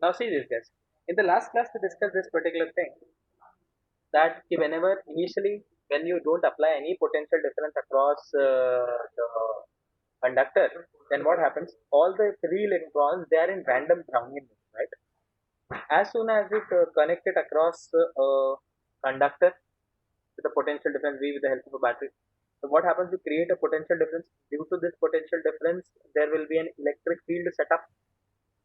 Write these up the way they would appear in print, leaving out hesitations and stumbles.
Now see this guys. In the last class we discussed this particular thing that whenever initially when you don't apply any potential difference across the conductor, then what happens? All the three electrons they are in random Brownian motion, right? As soon as it connect it across a conductor with a potential difference V with the help of a battery. So what happens? You create a potential difference. Due to this potential difference, there will be an electric field set up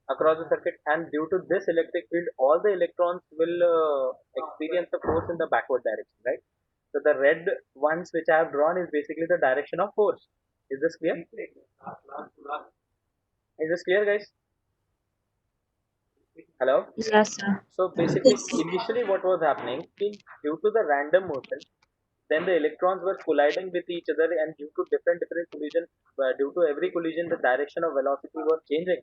across the circuit, and due to this electric field, all the electrons will experience the force in the backward direction, right? So the red ones which I have drawn is basically the direction of force. Is this clear? Is this clear, guys? Hello. Yes, sir. So basically, initially what was happening, due to the random motion, then the electrons were colliding with each other, and due to different collision, due to every collision, the direction of velocity was changing.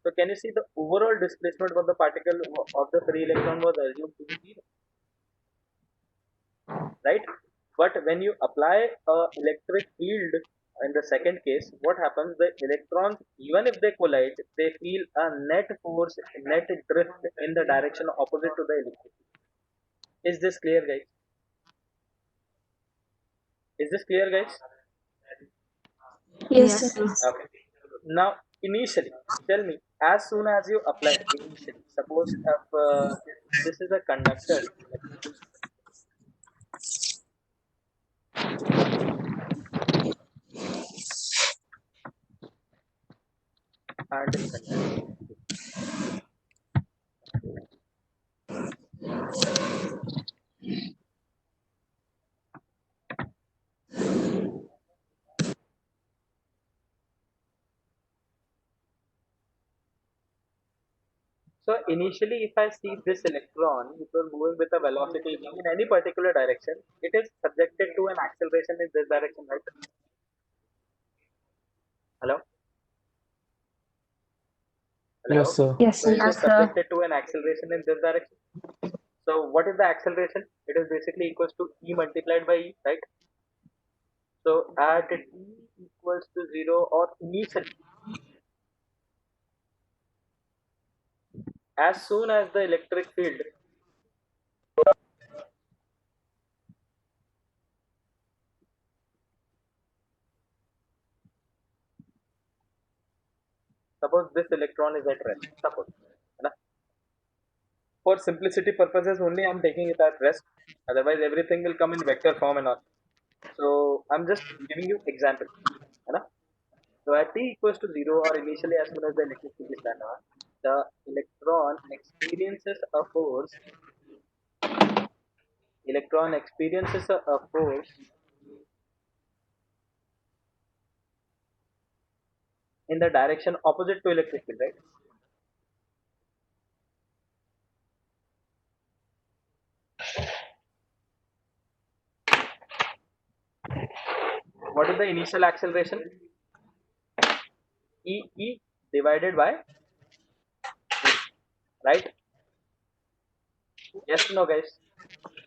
So can you see the overall displacement of the particle of the free electron was assumed to be zero, right? But when you apply a electric field in the second case, what happens? The electrons, even if they collide, they feel a net force, net drift in the direction opposite to the electric field. Is this clear, guys? Is this clear, guys? Yes, Yes. sir. Okay. Now, initially, tell me, as soon as you apply initially, suppose if this is a conductor and a conductor. So initially, if I see this electron, it was moving with a velocity v in any particular direction, it is subjected to an acceleration in this direction, right? Hello? Yes, Hello? sir. Yes, So sir. it is Yes, sir. subjected to an acceleration in this direction. So what is the acceleration? It is basically equals to E multiplied by E, right? So at t equals to 0 or initially, as soon as the electric field, suppose this electron is at rest, suppose, है ना? For simplicity purposes only I'm taking it at rest, otherwise everything will come in vector form and all. So I'm just giving you example, है ना? So at t equals to 0 or initially as soon as the electric field is turned on, the electron experiences a force in the direction opposite to electric field, right? What is the initial acceleration? E divided by V, right? Yes, no, guys.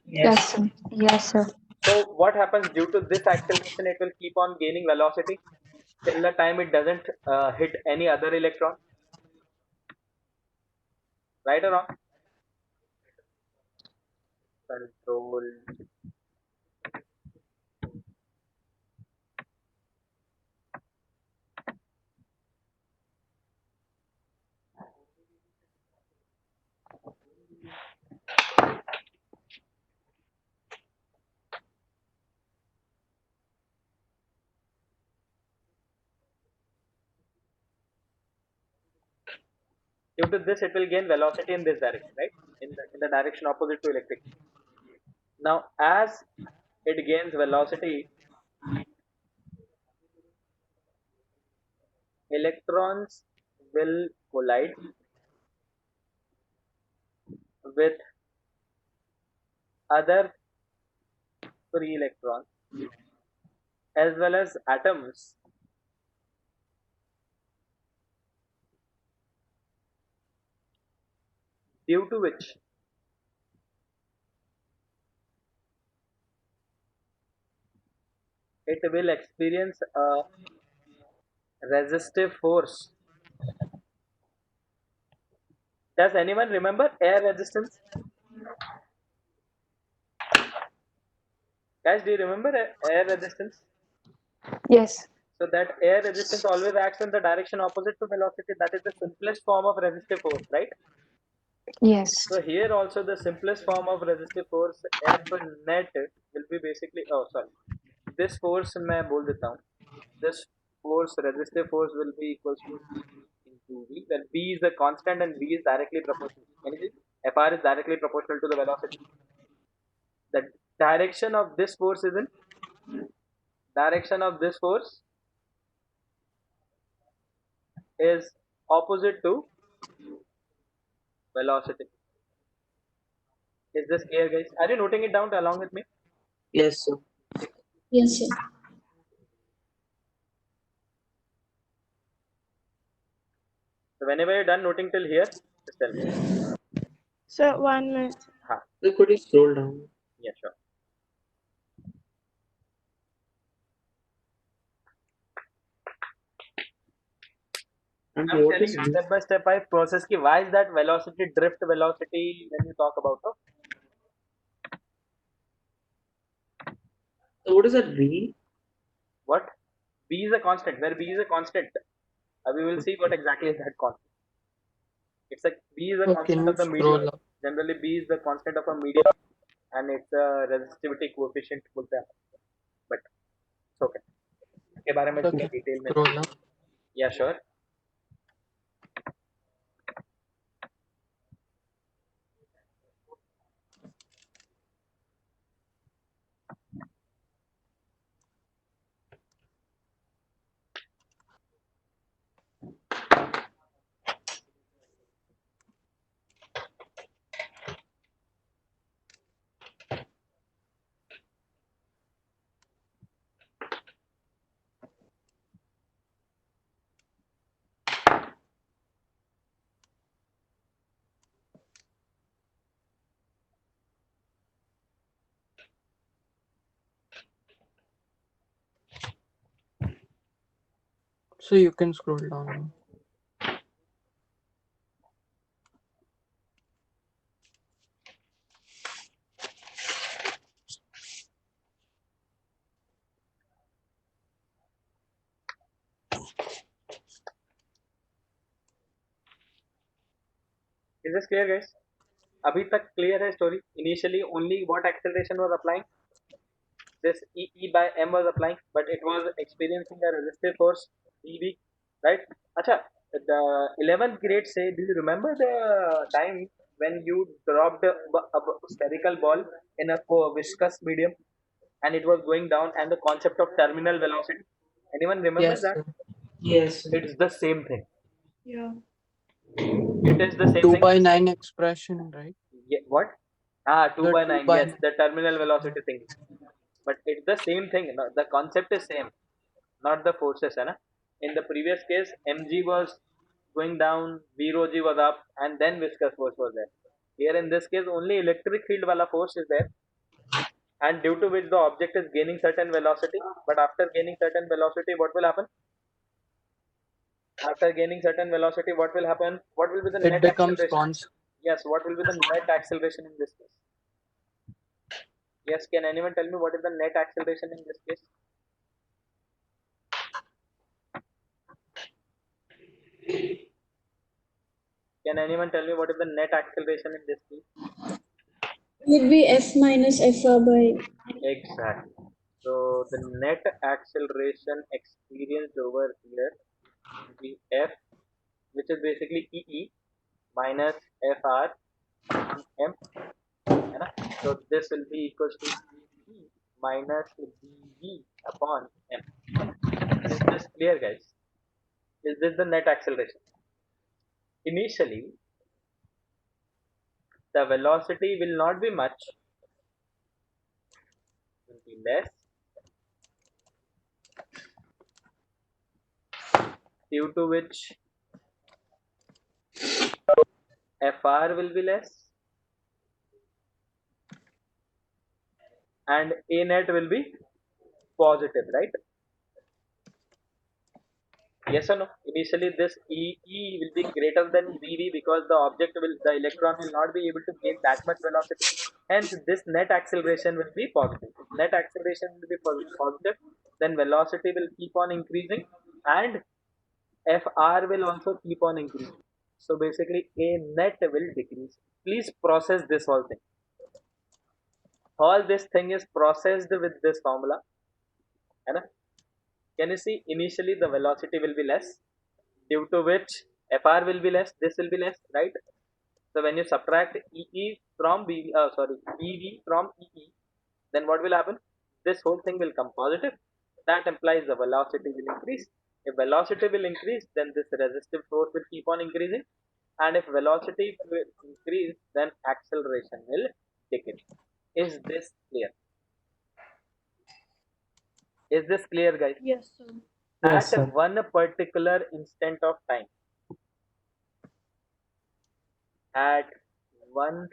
Yes, sir. Yes, sir. So what happens due to this acceleration? It will keep on gaining velocity till the time it doesn't hit any other electron, right or wrong? Control. Due to this, it will gain velocity in this direction, right? In the direction opposite to electric. Now, as it gains velocity, electrons will collide with other free electrons as well as atoms, due to which it will experience a resistive force. Does anyone remember air resistance? Guys, do you remember air resistance? Yes. So that air resistance always acts in the direction opposite to velocity. That is the simplest form of resistive force, right? Yes. So here also the simplest form of resistive force F net will be basically, oh sorry, this force मैं बोल देता हूँ. This force, resistive force, will be equals to E into V, where V is the constant and V is directly proportional. Can you see? Fr is directly proportional to the velocity. The direction of this force is in direction of this force is opposite to velocity. Is this clear, guys? Are you noting it down along with me? Yes, sir. Yes, sir. So whenever you're done noting till here, just tell me. Sir, 1 minute. Ha, Sir, could you scroll down? yeah, sure. And I'm what telling is you V? step by step by process ki why is that velocity drift velocity when you talk about it. So what is that V? What? B is a constant. Where B is a constant, we will see what exactly is that constant. It's like B is a Oh, constant can you of the medium. scroll up? Generally, B is the constant of a medium, and it's a resistivity coefficient बोलते हैं. But it's okay. इसके बारे में Sir, थोड़ा can you detail में. scroll up? Yeah, sure. So you can scroll down. Is this clear, guys? अभी तक clear है story. Initially, only what acceleration was applying? This E by m was applying, but it was experiencing a resistive force EV, right? Acha, the 11th grade say, do you remember the time when you dropped a spherical ball in a viscous medium and it was going down, and the concept of terminal velocity? Anyone remembers Yes, that? sir. Yes, sir. It's the same thing. Yeah. It is the same 2 thing. by 9 expression, right? Yeah, what? 2 The by 2 9. by Yes, the terminal velocity thing. But it's the same thing. No? The concept is same, not the forces. Hai na? In the previous case, mg was going down, v rho g was up, and then viscous force was there. Here in this case, only electric field wala force is there, and due to which the object is gaining certain velocity. But after gaining certain velocity, what will happen? After gaining certain velocity, what will happen? What will be the it net becomes acceleration? constant. Yes, what will be the net acceleration in this case? Yes, can anyone tell me what is the net acceleration in this case? Can anyone tell me what is the net acceleration in this case? Would be F minus FR by. Exactly. So the net acceleration experienced over here will be F, which is basically EE minus FR upon M. है ना? So this will be equals to E minus dV upon M. Is this clear, guys? Is this the net acceleration? Initially, the velocity will not be much, will be less, due to which Fr will be less and A net will be positive, right? Yes or no? Initially, this E will be greater than VV because the electron will not be able to gain that much velocity. Hence, this net acceleration will be positive. If net acceleration will be positive, then velocity will keep on increasing and Fr will also keep on increasing. So basically, A net will decrease. Please process this whole thing. All this thing is processed with this formula. है ना? Can you see initially the velocity will be less, due to which Fr will be less, this will be less, right? So when you subtract EV from EE, then what will happen? This whole thing will come positive. That implies the velocity will increase. If velocity will increase, then this resistive force will keep on increasing. And if velocity will increase, then acceleration will decrease. Is this clear? Is this clear, guys? Yes, sir. Yes, At sir. one particular instant of time, at one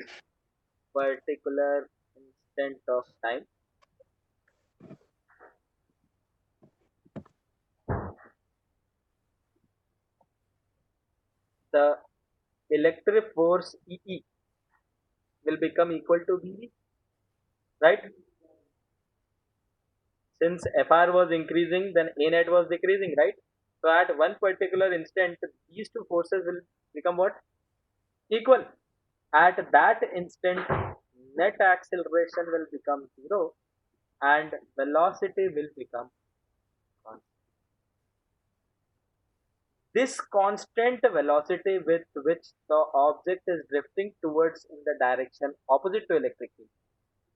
particular instant of time, the electric force EE will become equal to VV, right? Since Fr was increasing, then A net was decreasing, right? So at one particular instant, these two forces will become what? Equal. At that instant, net acceleration will become zero and velocity will become constant. This constant velocity with which the object is drifting towards in the direction opposite to electric field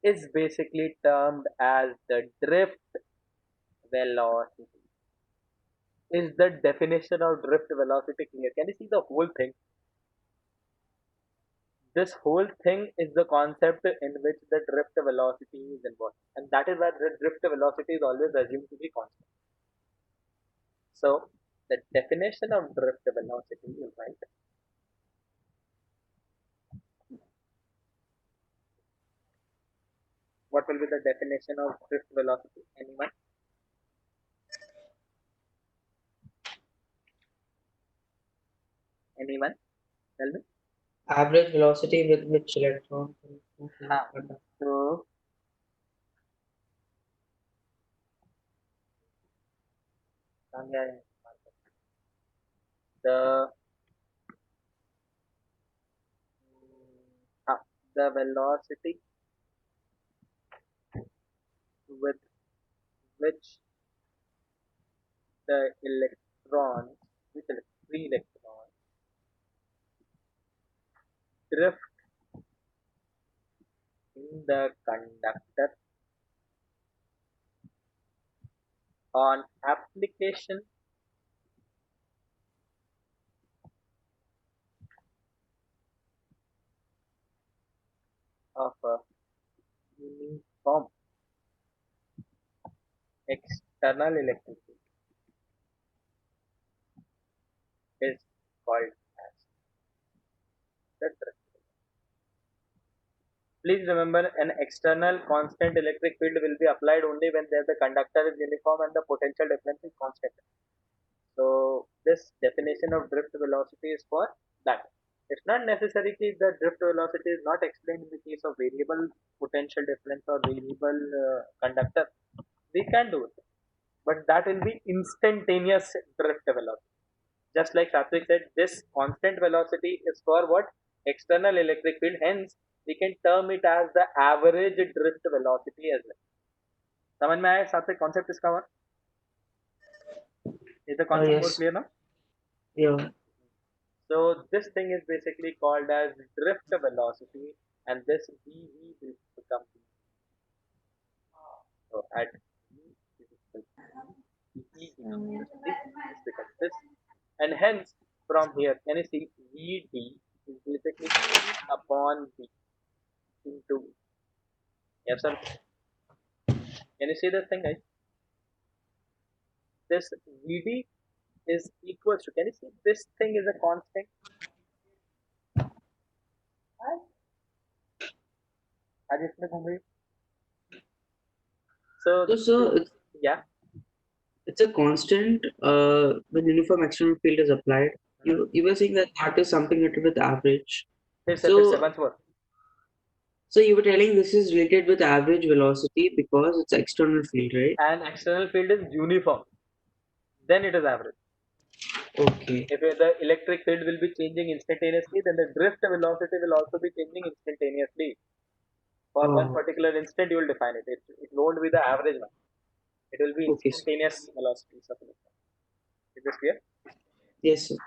is basically termed as the drift velocity. Is the definition of drift velocity clear? Can you see the whole thing? This whole thing is the concept in which the drift velocity is involved, and that is why the drift velocity is always assumed to be constant. So the definition of drift velocity is right. What will be the definition of drift velocity? Anyone? Anyone? Tell me. Average velocity with which electron can move in हाँ, conductor. तो कहाँ गया है? The the velocity with which the electrons, free electrons, drift in the conductor on application of a uniform external electric field is called as the drift. Please remember, an external constant electric field will be applied only when the conductor is uniform and the potential difference is constant. So this definition of drift velocity is for that. It's not necessary that the drift velocity is not explained in the case of variable potential difference or variable conductor. We can do it, but that will be instantaneous drift velocity. Just like Satvik said, this constant velocity is for what? External electric field. Hence, we can term it as the average drift velocity as well. समझ में आया सात्विक concept इसका हुआ? Is the concept more yes. clear now? Yeah. So this thing is basically called as drift velocity, and this VV will become so at V is equal to E becomes this, and hence from here, can you see VD is basically E upon V into V. Yes, sir. Can you see this thing, guys? This VD is equals to. Can you see this thing is a constant? आज इसमें घूम रही. So So, yeah, it's a constant when uniform external field is applied. You were saying that is something related with average. फिर So once more. so you were telling this is related with average velocity because it's external field, right? And external field is uniform, then it is average. Okay. If the electric field will be changing instantaneously, then the drift velocity will also be changing instantaneously. For one Oh, particular instant, you will define it. It won't be the average one. It will be okay. instantaneous velocities of electron. Is this clear? Yes, sir.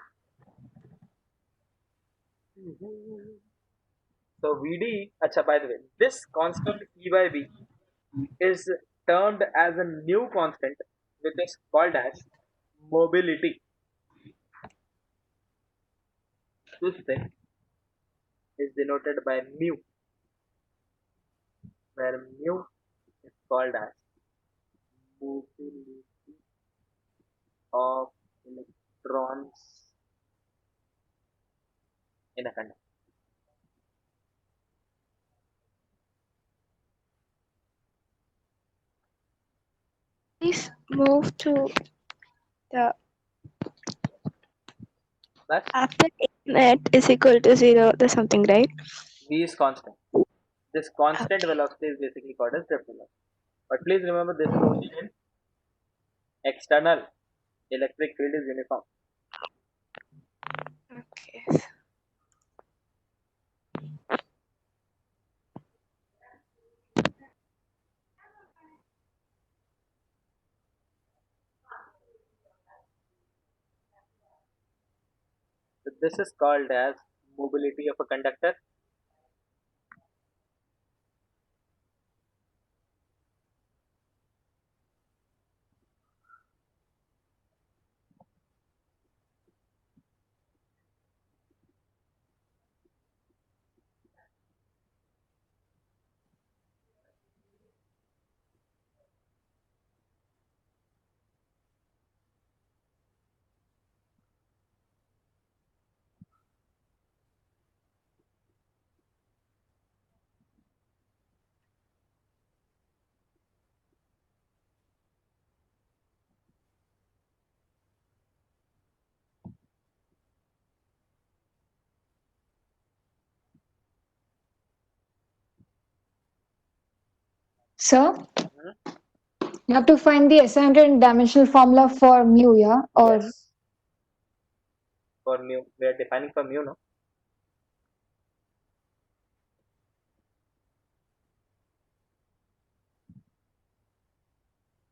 So Vd, acha, by the way, this constant E by V is termed as a new constant, which is called as mobility. This thing is denoted by mu, where mu is called as mobility of electrons in a conductor. Please move to the That's after net is equal to 0, there's something, right? V is constant. This constant velocity is basically called as drift velocity. But please remember, this is only in external. Electric field is uniform. Okay. So this is called as mobility of a conductor. So Mhm. you have to find the SI dimensional formula for mu, yeah? Or Yes, for mu. We are defining for mu, no?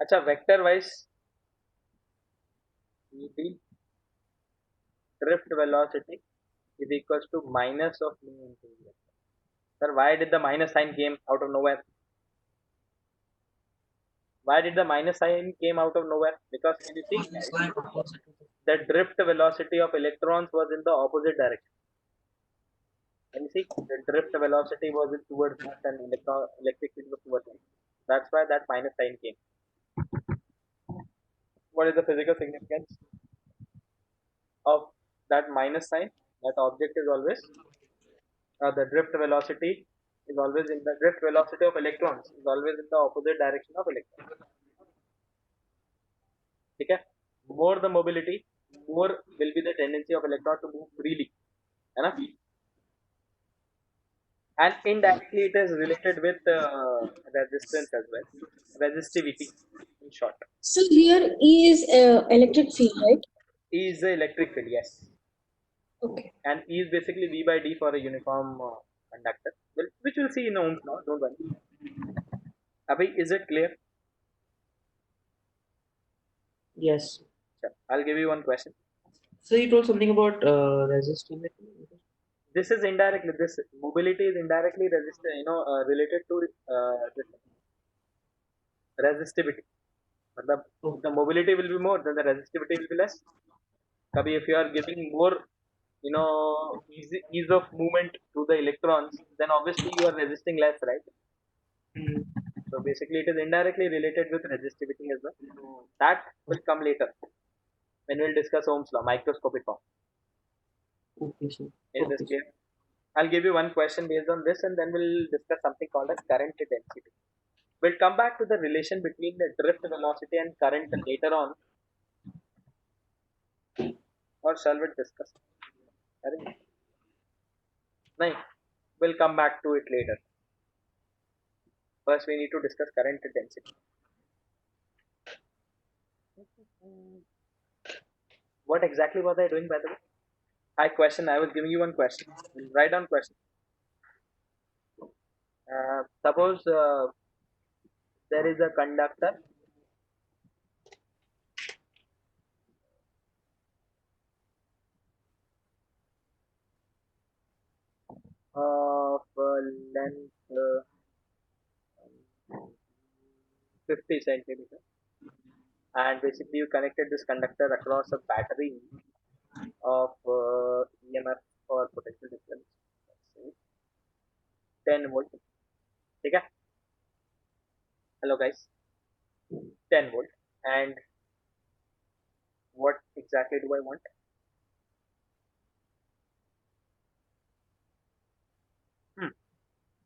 Acha, vector wise, the drift velocity is equals to minus of mu into v. Sir, why did the minus sign came out of nowhere? Why did the minus sign came out of nowhere? Because when you see, This line opposite to the drift velocity of electrons was in the opposite direction. And you see, the drift velocity was towards that and electric field was towards that. That's why that minus sign came. What is the physical significance of that minus sign? That object is always the drift velocity is always in the drift velocity of electrons is always in the opposite direction of electrons. Okay? More the mobility, more will be the tendency of electron to move freely. Enough? And indirectly it is related with resistance as well, resistivity in short. So here E is electric field, right? E is the electric field, yes, Okay. and E is basically V by D for a uniform conductor, which we'll see in Ohm's law. Don't worry. Abhi, is it clear? yes. Sure. I'll give you one question. So you told something about resistivity. This is indirectly, this mobility is indirectly related to this resistivity. मतलब, if the mobility will be more, then the resistivity will be less. Kabhi if you are giving more, ease of movement to the electrons, then obviously you are resisting less, right? Mm. So basically, it is indirectly related with resistivity as well. So that will come later when we'll discuss Ohm's law, microscopic form. Okay, sir. Is this Okay, sir. clear? I'll give you one question based on this, and then we'll discuss something called as current density. We'll come back to the relation between the drift velocity and current later on, or shall we discuss? I think no, we'll come back to it later. First, we need to discuss current density. What exactly was I doing, by the way? I was giving you one question. Write down question. Suppose there is a conductor of length 50 centimeters, and basically you connected this conductor across a battery of EMF or potential difference, let's say 10 volt. Okay? Hello guys, 10 volt. And what exactly do I want?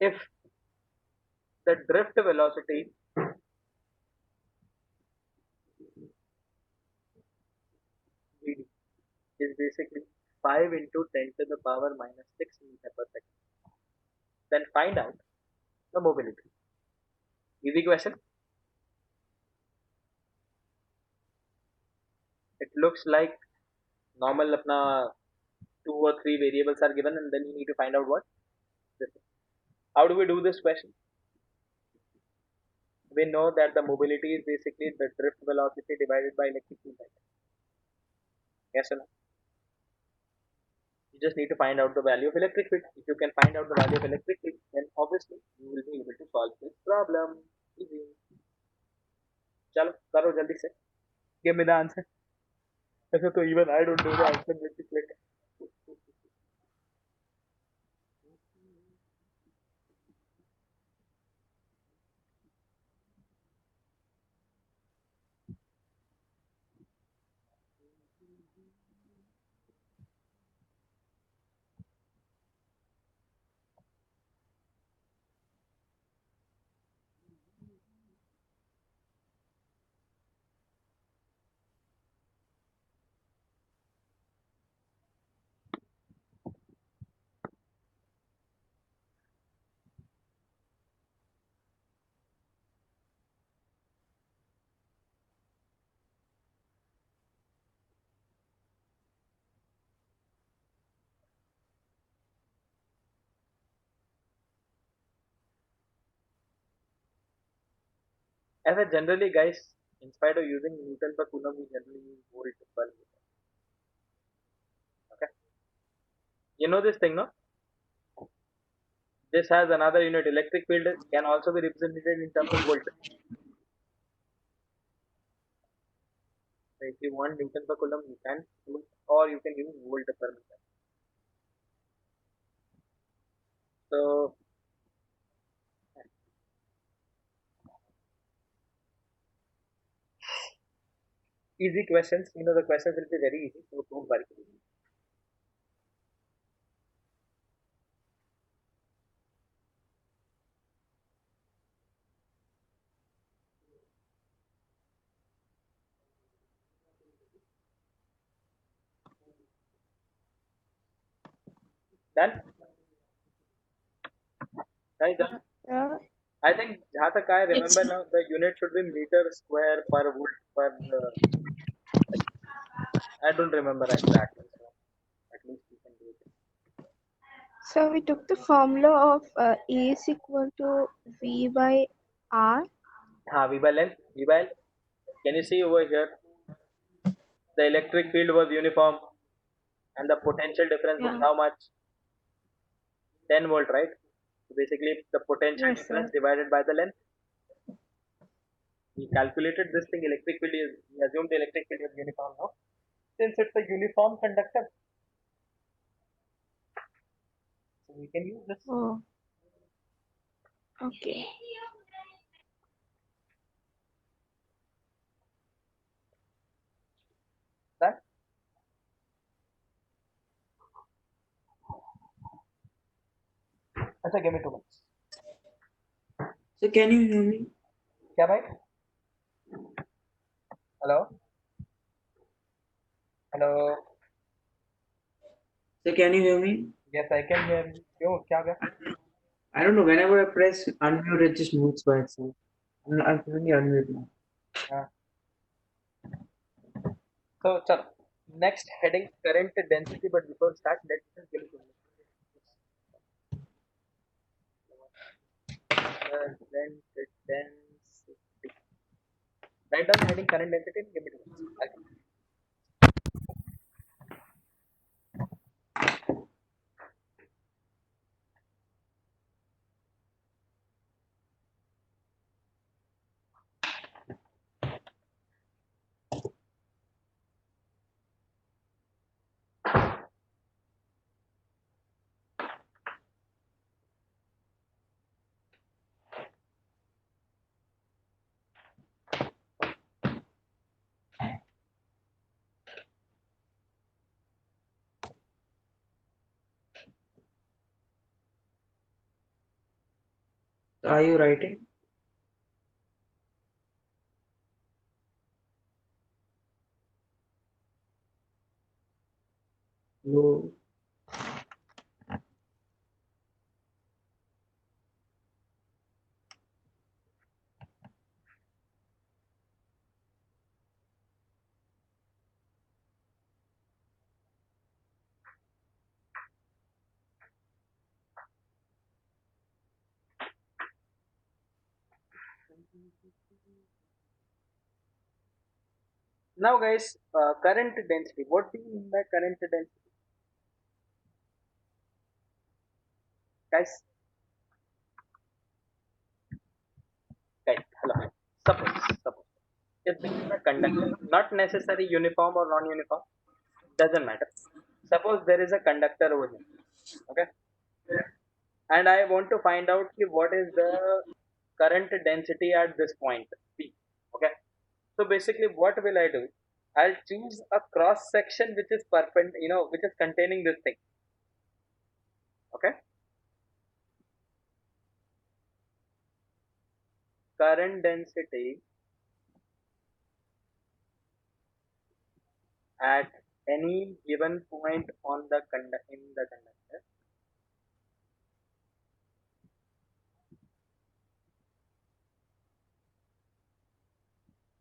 If the drift velocity VD is basically 5 into 10 to the power minus 6 meter per second, then find out the mobility. Easy question. It looks like normal apna 2 or 3 variables are given and then you need to find out what this is. How do we do this question? We know that the mobility is basically the drift velocity divided by electric field. Yes or no? You just need to find out the value of electric field. If you can find out the value of electric field, then obviously you will be able to solve this problem. Easy. Chalo, karo jaldi se. Give me the answer. So even I don't know the answer. Let me click. As a generally, guys, in spite of using Newton per Coulomb, we generally use volt per meter. Okay. You know this thing, no? This has another unit. Electric field can also be represented in terms of volt. So if you want Newton per Coulomb, you can do it, or you can use volt per meter. So easy questions. You know the questions will be very easy. So don't worry. Done? Right, done? Yeah. I think जहाँ तक I remember now, the unit should be meter square per volt per. I don't remember exactly. So at least you can do it. So we took the formula of E is equal to V by R. V by length. V by L. Can you see over here? The electric field was uniform, and the potential difference was Yeah. how much? 10 volt, right? So basically, the potential Yes, difference sir. divided by the length. We calculated this thing. Electric field is. We assumed the electric field is uniform now. Since it's a uniform conductor, so we can use this. Oh. Okay. That. Achha, give me 2 minutes. So can you hear me? क्या भाई? Hello hello. So can you hear me? Yes, I can hear you. क्यों, क्या हो गया? I don't know. Whenever I press unmute, it just moves by itself. I'm currently unmute now. हाँ. So चलो, next heading current density, but before start let's just give it current density. Write down the heading current density and give it to me. Okay. So are you writing? No. Now guys, current density. What do you mean by current density? Guys, hello. Suppose. If this is a conductor, not necessarily uniform or non-uniform, doesn't matter. Suppose there is a conductor over here, okay, and I want to find out what is the current density at this point P, okay. So basically, what will I do? I'll choose a cross section which is which is containing this thing, okay. Current density at any given point on the in the conductor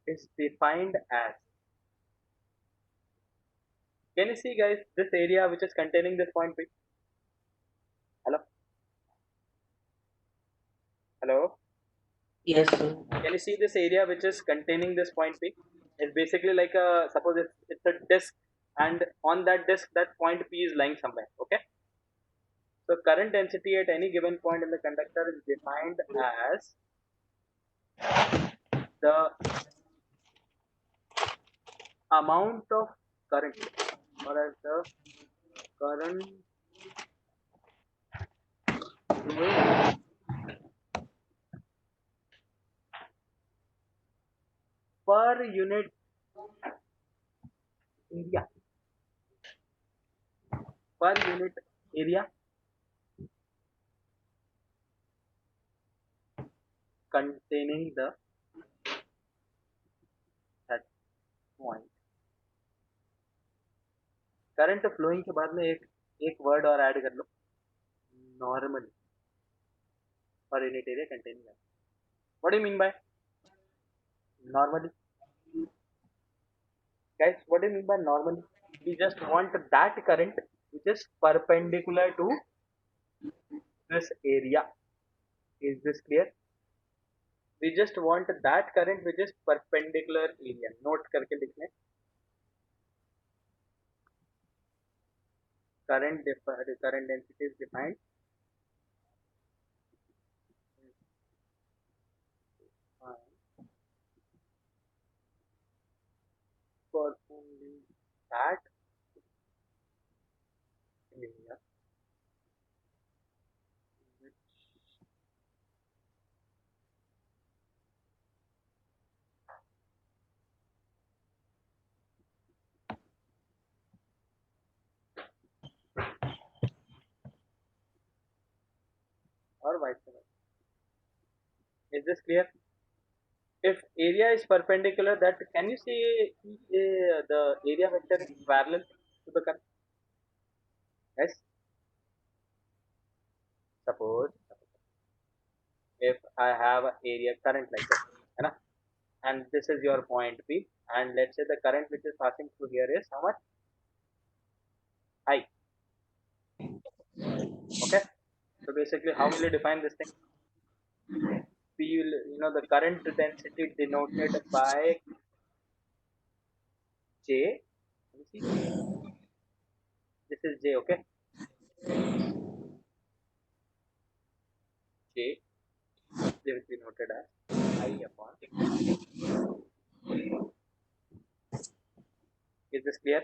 is defined as, can you see guys this area which is containing this point P? Hello? Hello? Yes, sir. Can you see this area which is containing this point P? It's basically like a, suppose it's a disk, and on that disk that point P is lying somewhere, okay? So current density at any given point in the conductor is defined as the amount of current, or as the current flowing per unit area, per unit area containing the that point. Current flowing के बाद में एक word और add कर लो, normally, और unit area containing. What do you mean by normally? Guys, what do you mean by normally? We just want that current which is perpendicular to this area. Is this clear? We just want that current which is perpendicular area. Note करके लिखने. Current density is defined for only that area which or vice versa. Is this clear? if area is perpendicular, that can you see the area vector is parallel to the current? Yes. Suppose if I have an area current like this, है ना? And this is your point P, and let's say the current which is passing through here is how much? I. Okay. So basically, how will you define this thing? P will, the current density denoted by J. Let me see. This is J, okay? J will be noted as I upon. Is this clear?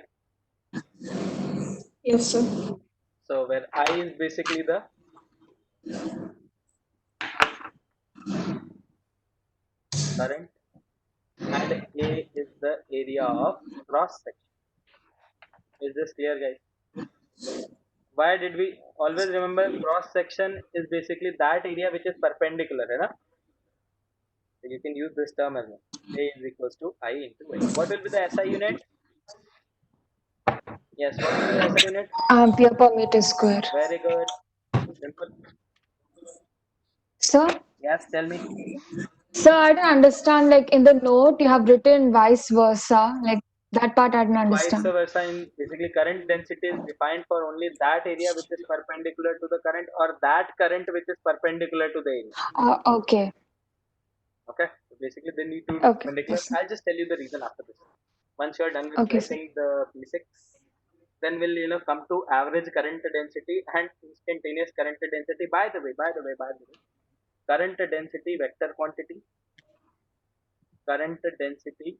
Yes, sir. So where I is basically the current and A is the area of cross section. Is this clear, guys? Why did we always remember cross section is basically that area which is perpendicular, right? So you can use this term as well. A is equals to I into A. What will be the SI unit? Yes, what will be the SI unit? Ampere per meter square. Very good. Simple. Sir? Yes, tell me. Sir, I don't understand. Like in the note, you have written vice versa. Like that part I don't Vice understand. versa, in basically current density is defined for only that area which is perpendicular to the current, or that current which is perpendicular to the area. Okay. Okay, so basically they need to be Okay. perpendicular. Yes, sir. I'll just tell you the reason after this. Once you're done with Okay, sir. getting the P6, then we'll come to average current density and instantaneous current density. By the way, current density vector quantity. Current density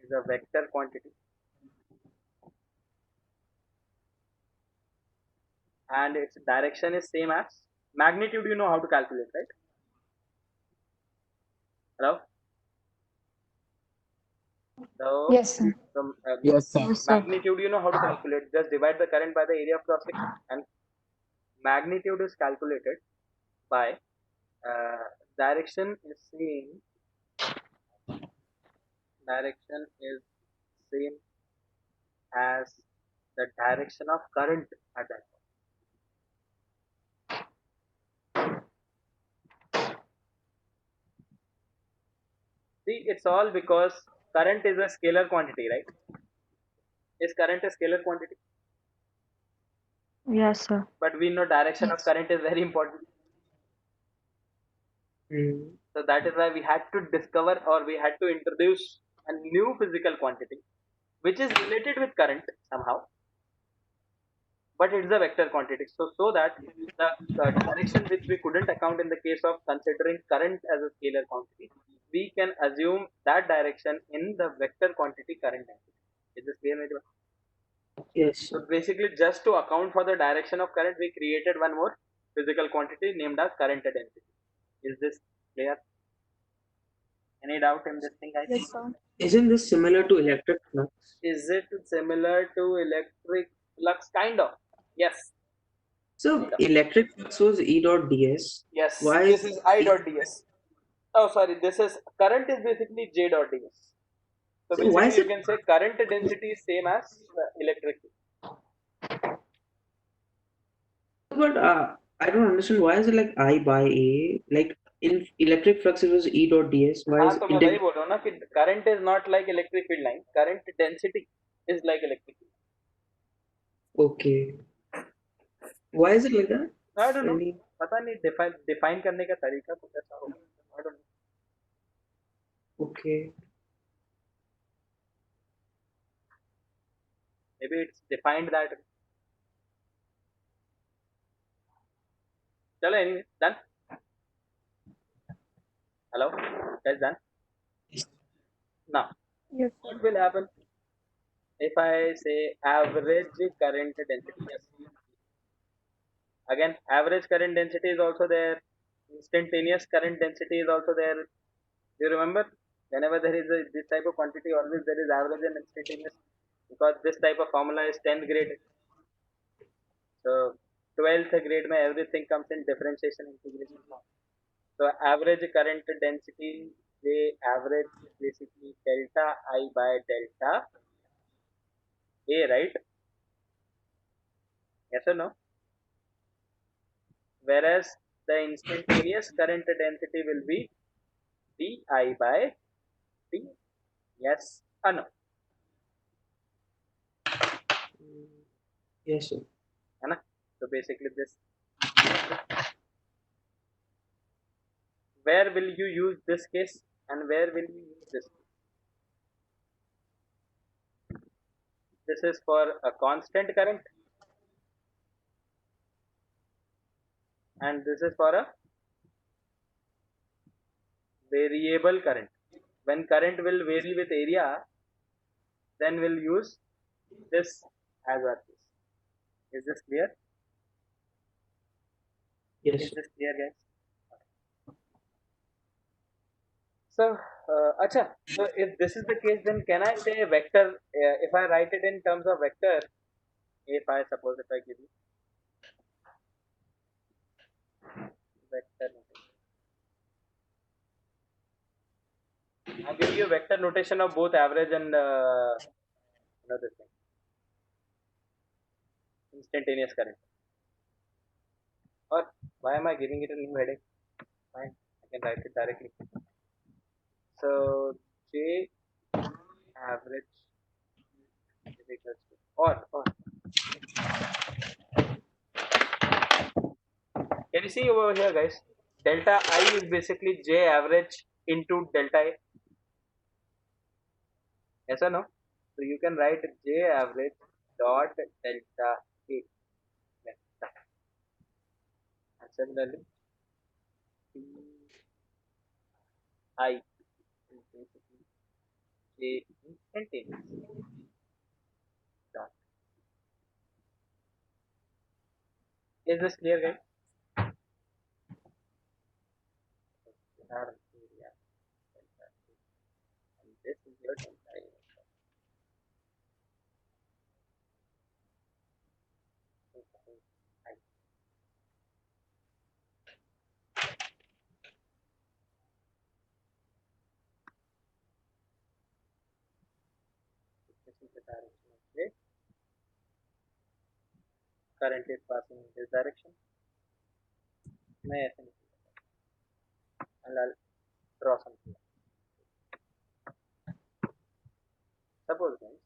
is a vector quantity, and its direction is same as magnitude. You know how to calculate, right? Hello. So Yes, sir. from Yes, sir. Yes, sir. magnitude, you know how to calculate. Just divide the current by the area of cross section, and magnitude is calculated by direction is same. Direction is same as the direction of current at that point. See, it's all because current is a scalar quantity, right? Is current a scalar quantity? Yes, sir. But we know direction of Yes. current is very important. Mm. So that is why we had to discover, or we had to introduce a new physical quantity which is related with current somehow, but it's a vector quantity. So that the direction which we couldn't account in the case of considering current as a scalar quantity, we can assume that direction in the vector quantity current density. Is this clear, Medha? Yes. So basically, just to account for the direction of current, we created one more physical quantity named as current density. Is this clear? Any doubt in this thing, guys? Yes, sir. Isn't this similar to electric flux? Is it similar to electric flux? Kind of. Yes. So electric flux was E dot ds. Yes. Why This is I dot ds. Oh, sorry. This is current is basically J dot ds. So So why basically, is you it? can say current density is same as electric. But I don't understand why is it like I by A? Like in electric flux it was E dot ds. Why हाँ is तो मैं वही बोल रहा हूँ ना कि current is not like electric field line. Current density is like electric field. okay? Why is it like that? I don't know. Any- पता नहीं define करने का तरीका कुछ ऐसा होगा. I don't know. Okay. Maybe it's defined that. चलो anyway, done. Hello, guys, done. Now, Yes, sir. what will happen if I say average current density? Yes. Again, average current density is also there. Instantaneous current density is also there. Do you remember? Whenever there is this type of quantity, always there is average and instantaneous, because this type of formula is 10th grade. So 12th grade, everything comes in differentiation integration form. So average current density, J average is basically delta I by delta A, right? Yes or no? Whereas the instantaneous current density will be di by d. Yes or no? Yes, sir. है ना? So basically this, where will you use this case and where will you use this case? This is for a constant current and this is for a variable current. When current will vary with area, then we'll use this as our case. Is this clear? Yes, Is sir. this clear, guys? So, acha, so if this is the case, then can I say vector, if I write it in terms of vector, if I suppose if I give you vector notation, I'm giving you vector notation of both average and this thing, instantaneous current. Or why am I giving it a new heading? Fine, I can write it directly. So J average is equals to or can you see over here, guys? Delta I is basically J average into delta A. Yes or no? So you can write J average dot delta A. And similarly, P I is basically J instantaneous dot. Is this clear, guys? Area delta A. And this is your delta A. I. This is the direction of J. Current is passing in this direction. मैं ऐसे नहीं, and I'll draw something. Suppose, guys,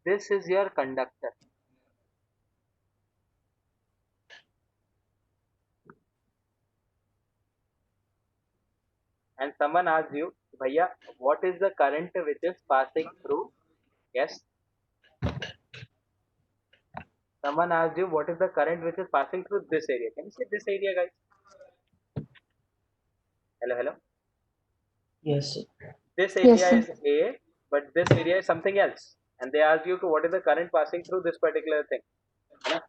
this is your conductor. And someone asks you, Bhaiya, what is the current which is passing through? Yes. Someone asks you, what is the current which is passing through this area? Can you see this area, guys? Hello, hello. Yes, sir. This Yes, area sir. is A, but this area is something else. And they ask you, what is the current passing through this particular thing? Yeah.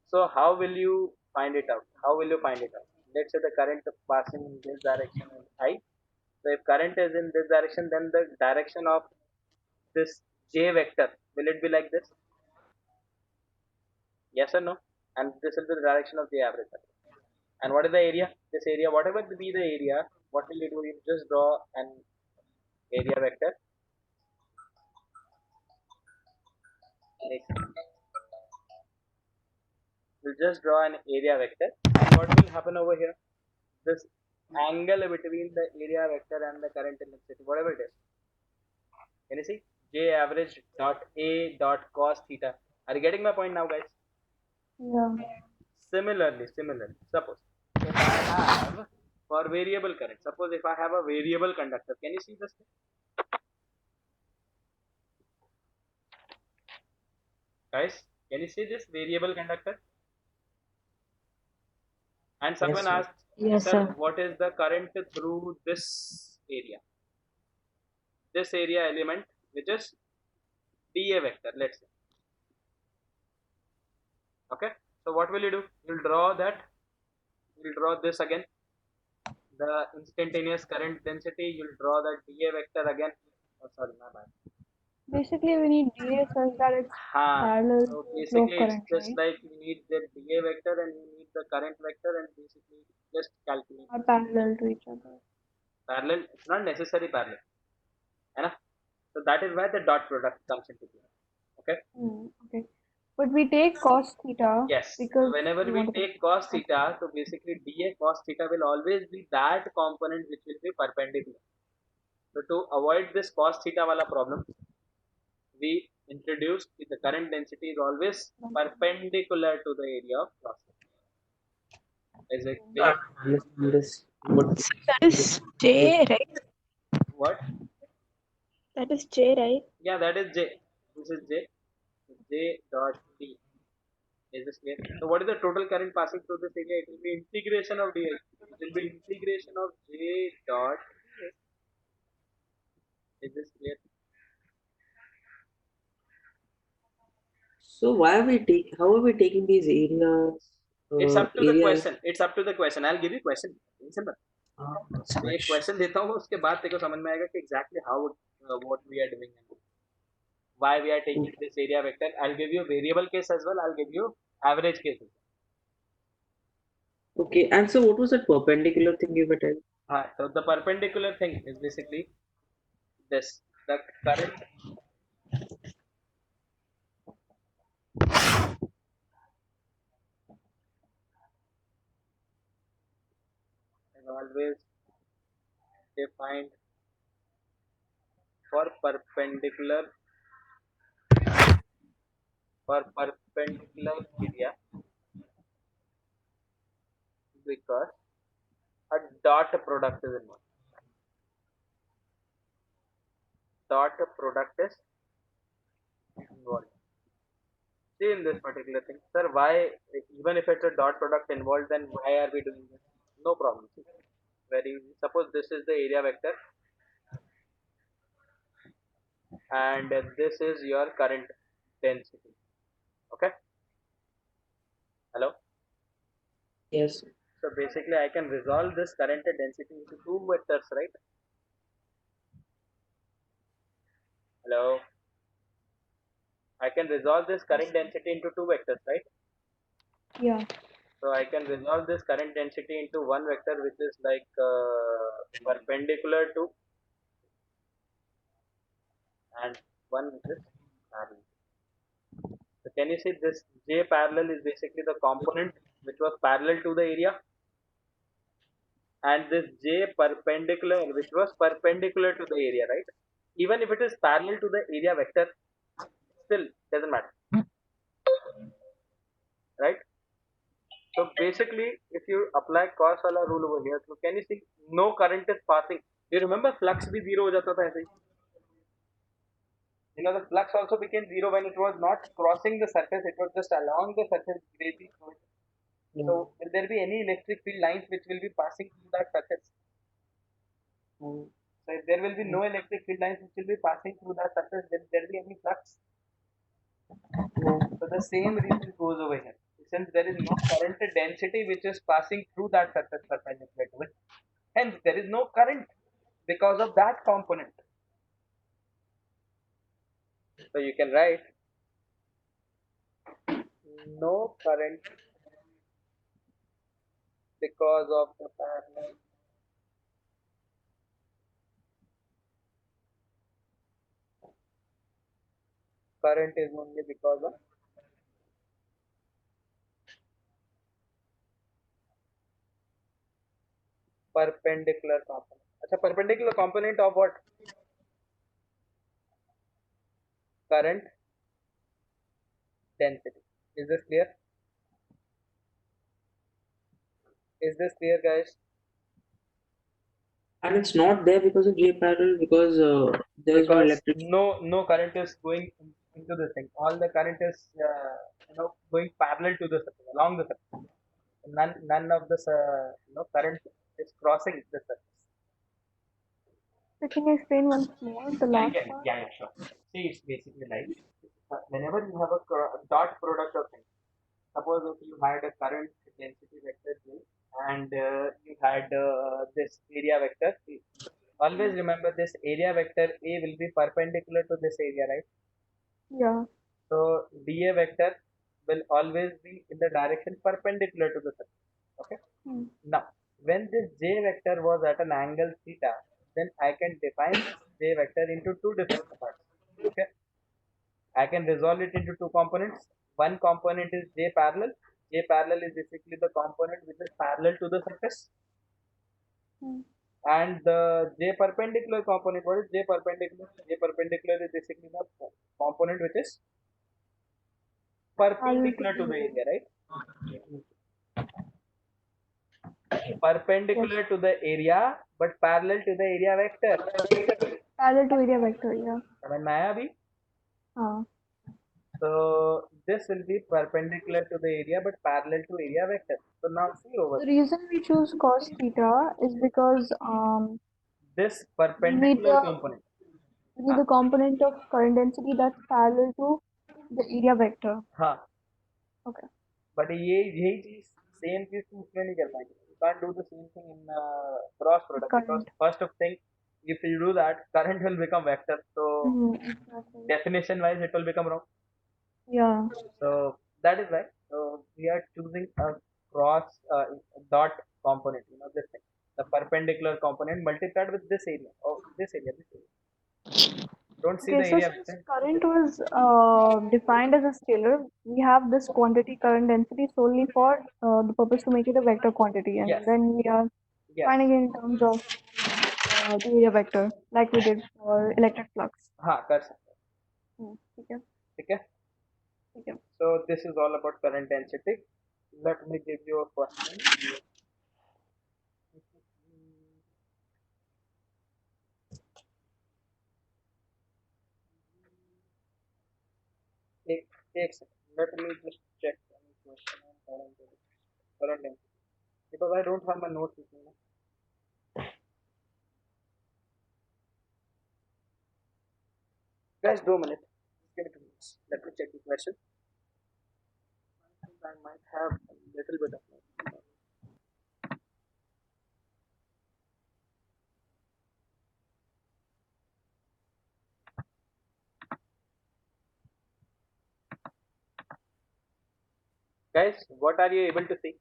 So how will you find it out? How will you find it out? Let's say the current passing in this direction is I. So if current is in this direction, then the direction of this J vector, will it be like this? Yes or no? And this will be the direction of the average. And what is the area? This area, whatever be the area, what will you do? You just draw an area vector. We'll just draw an area vector. And what will happen over here? This angle between the area vector and the current intensity, whatever it is. Can you see? J average dot A dot cos theta. Are you getting my point now, guys? Yeah. Similarly, suppose if I have for variable current, suppose if I have a variable conductor, can you see this thing? Guys, can you see this variable conductor? And someone sir. asked, Yes, sir, sir. what is the current through this area? This area element, which is dA vector, let's say. Okay, so what will you do? You'll draw that, you'll draw this again, the instantaneous current density, you'll draw that dA vector again. Oh, sorry, my bad. Basically, we need DA such that it's हाँ, parallel so to the flow of basically it's current, just right? like you need the DA vector and you need the current vector and basically just calculate Are parallel to each other. parallel. It's not necessary parallel, है ना? So that is why the dot product comes into play. Okay. Okay. But we take cos theta Yes. So because whenever we we want to take cos theta, so basically dA cos theta will always be that component which will be perpendicular. So to avoid this cos theta wala problem, we introduced that the current density is always perpendicular to the area of cross section. Is it clear? Understand this. What? That is J, right? What? That is J, right? Yeah, that is J. This is J. J dot D. Is this clear? So what is the total current passing through this area? It will be integration of dA. It will be integration of J dot dA. Is this clear? So why are we take? How are we taking these areas? It's up to the Areas. question. It's up to the question. I'll give you question. Simple. मैं एक question देता हूँ उसके बाद तेरे को समझ में आएगा कि exactly how what we are doing and why we are taking this area vector. I'll give you variable case as well. I'll give you average case. Okay, and so what was that perpendicular thing you were telling? So the perpendicular thing is basically this. The current is always defined for perpendicular area because a dot product is involved. Dot product is involved. See in this particular thing, sir, why even if it's a dot product involved, then why are we doing this? No problem. See, very easy. Suppose this is the area vector and this is your current density. Okay. Hello. Yes. So basically, I can resolve this current density into two vectors, right? Hello. I can resolve this current density into two vectors, right? Yeah. So I can resolve this current density into one vector which is like perpendicular to and one which is parallel. So can you see this J parallel is basically the component which was parallel to the area and this J perpendicular which was perpendicular to the area, right? Even if it is parallel to the area vector, still doesn't matter, right? So basically, if you apply cos wala rule over here, so can you see no current is passing? Do you remember flux bhi zero ho jata tha aise hi? You know the flux also became zero when it was not crossing the surface; it was just along the surface grazing through it. So will there be any electric field lines which will be passing through that surface? So if there will be no electric field lines which will be passing through that surface, will there be any flux? So the same reason goes over here. Since there is no current density which is passing through that surface perpendicular to it, hence there is no current because of that component. So you can write no current because of the parallel current is only because of perpendicular component. Achha, perpendicular component of what? Current density. Is this clear? Is this clear, guys? And it's not there because of J parallel because there is no Because electric. no current is going into this thing. All the current is going parallel to the surface, along the surface. None of this current is crossing the surface. So can you explain once more the last part? Yeah, sure. See, it's basically like whenever you have a dot product of things. Suppose if you had a current density vector J and you had this area vector C. always remember this area vector A will be perpendicular to this area, right? Yeah. So dA vector will always be in the direction perpendicular to the surface. Okay. Hmm. Now, when this J vector was at an angle theta, then I can define this J vector into two different parts. Okay. I can resolve it into two components. One component is J parallel. J parallel is basically the component which is parallel to the surface. Hmm. And the J perpendicular component, what is J perpendicular? J perpendicular is basically the component which is perpendicular to the area, right? Perpendicular to the area, but parallel to the area vector. Parallel to area vector, yeah. समझ में आया अभी? हाँ. So this will be perpendicular to the area, but parallel to area vector. So now see over The reason we choose cos theta is because this we need perpendicular component. the component of current density that's parallel to the area vector. हाँ. Okay. But यही चीज same चीज तुम उसमें नहीं कर पाएंगे. You can't do the same thing in cross product because Current. first of thing, if you do that, current will become vector. So Exactly. definition wise, it will become wrong. Yeah. So that is why. So we are choosing a cross dot component. You know this thing, the perpendicular component multiplied with this area. Oh, this area, this area. Don't see Okay, the so area. since current was defined as a scalar, we have this quantity current density solely for the purpose to make it a vector quantity, and Yes. then we are Yes. finding it in terms of the area vector, like we did for electric flux. हाँ कर सकते हैं. Okay. ठीक है. Okay. So this is all about current density. Let me give you a question. एक second. Let me just check any question on current density because I don't have my notes with me now. Guys, 2 minutes. Give me 2 minutes. Let me check the question. I think I might have a little bit of notes. Guys, what are you able to see?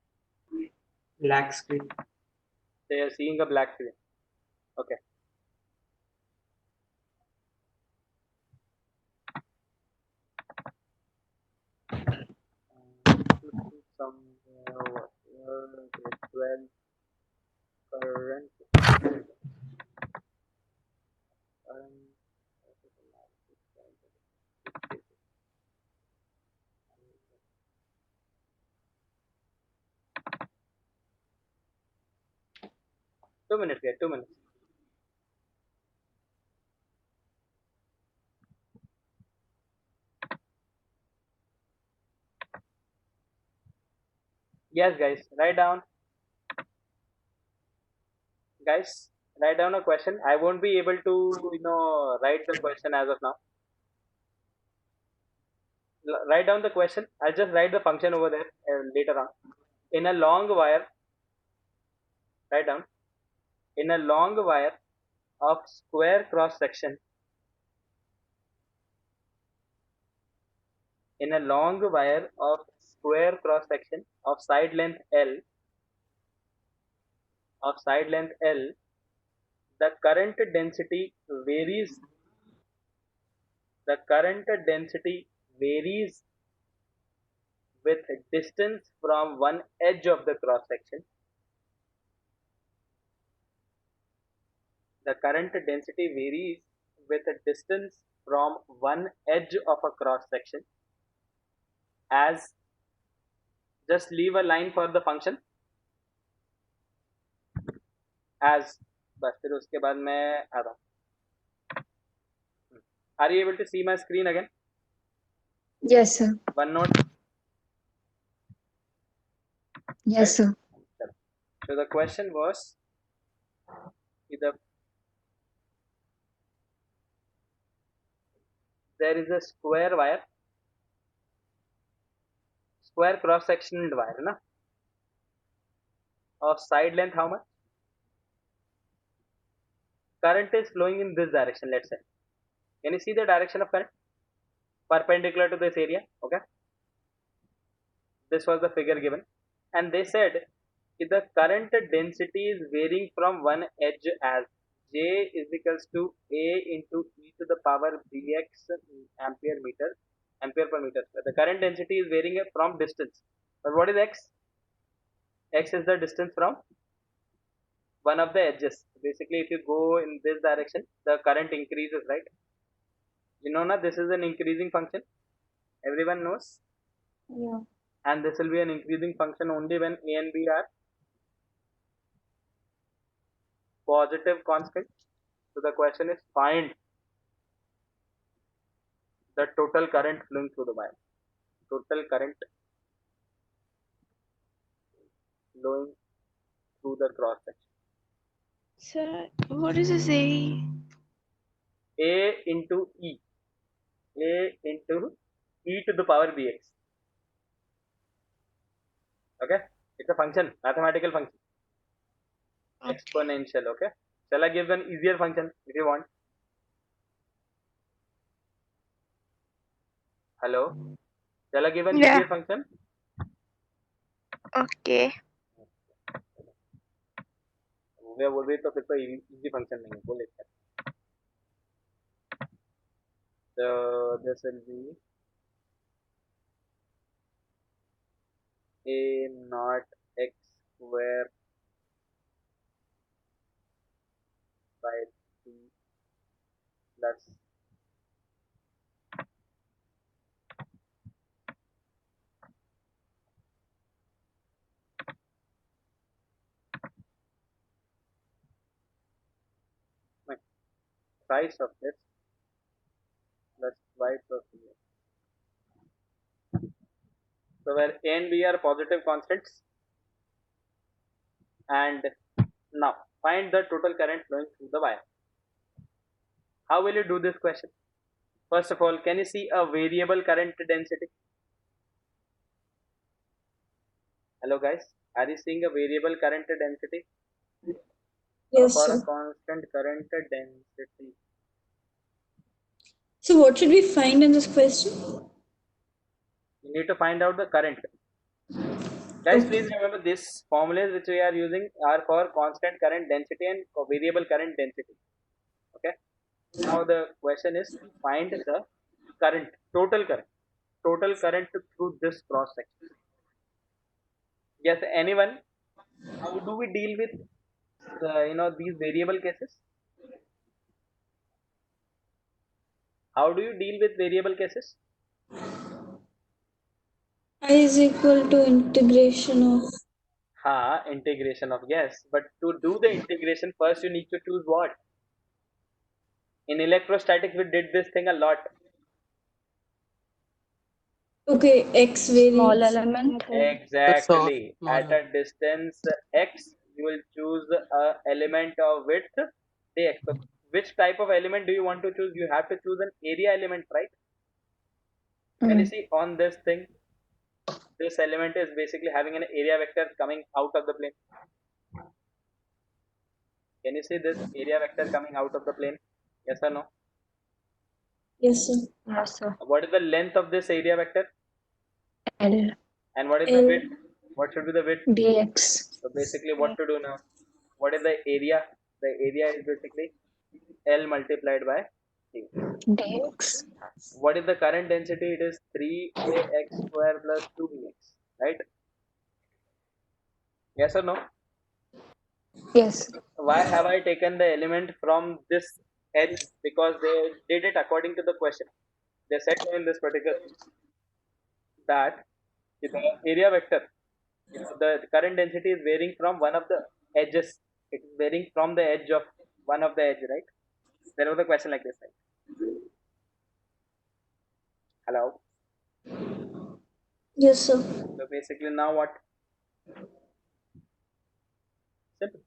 Black screen. They are seeing a black screen. Okay. Somewhere where 12 current. Two minutes, guys. 2 minutes. Yes, guys. Write down. Guys, write down a question. I won't be able to, write the question as of now. Write down the question. I'll just write the function over there later on. In a long wire, write down. In a long wire of square cross section, in a long wire of square cross section of side length L, the current density varies. The current density varies with distance from one edge of the cross section. The current density varies with a distance from one edge of a cross section. As just leave a line for the function as बस फिर उसके बाद मैं आता हूँ. Are you able to see my screen again? Yes, sir. One note. Yes, sir. So the question was either there is a square cross sectional wire, na? Of side length how much? current is flowing in this direction, let's say. Can you see the direction of current? Perpendicular to this area, okay? This was the figure given. And they said if the current density is varying from one edge as J is equals to A into e to the power bx ampere per meter. The current density is varying from distance. But what is x? X is the distance from one of the edges. Basically, if you go in this direction, the current increases, right? You know, this is an increasing function. Everyone knows. Yeah. And this will be an increasing function only when A and B are positive constant. So the question is find the total current flowing through the wire. Total current flowing through the cross section. Sir, what is this A? A into E. A into e to the power bx. Okay? It's a function, mathematical function. Okay. Exponential, okay? Shall I give an easier function if you want? Hello? Shall I give an Yeah. easier function? Okay. वो बोल रही तो फिर तो easy function नहीं है बोले क्या? So this will be a naught x square by 3 plus twice of this plus twice of this. So where A and B are positive constants, and now find the total current flowing through the wire. How will you do this question? First of all, can you see a variable current density? Hello guys, are you seeing a variable current density? Yes, For a sir. constant current density. So what should we find in this question? You need to find out the current. Guys, Okay. please remember this formulas which we are using are for constant current density and variable current density. Okay. Now the question is find the current, total current through this cross section. Yes, anyone? How do we deal with these variable cases? How do you deal with variable cases? I is equal to integration of. Integration of, yes. But to do the integration, first you need to choose what? In electrostatics, we did this thing a lot. Okay, x varies. Small element. Exactly. At a distance x, you will choose a element of width dx. So which type of element do you want to choose? You have to choose an area element, right? Can you see on this thing? This element is basically having an area vector coming out of the plane. Can you see this area vector coming out of the plane? Yes or no? Yes, sir. Yes, sir. What is the length of this area vector? L. And what is the L. width? What should be the width? Dx. So basically what to do now? What is the area? The area is basically L multiplied by T. Dx. What is the current density? It is 3ax square plus 2bx, right? Yes or no? Yes. Why have I taken the element from this edge? Because they did it according to the question. They said in this particular that the area vector, the current density is varying from one of the edges. It is varying from the edge of one of the edge, right? There was a question like this, right? Hello. Yes, sir. So basically now what? Simple.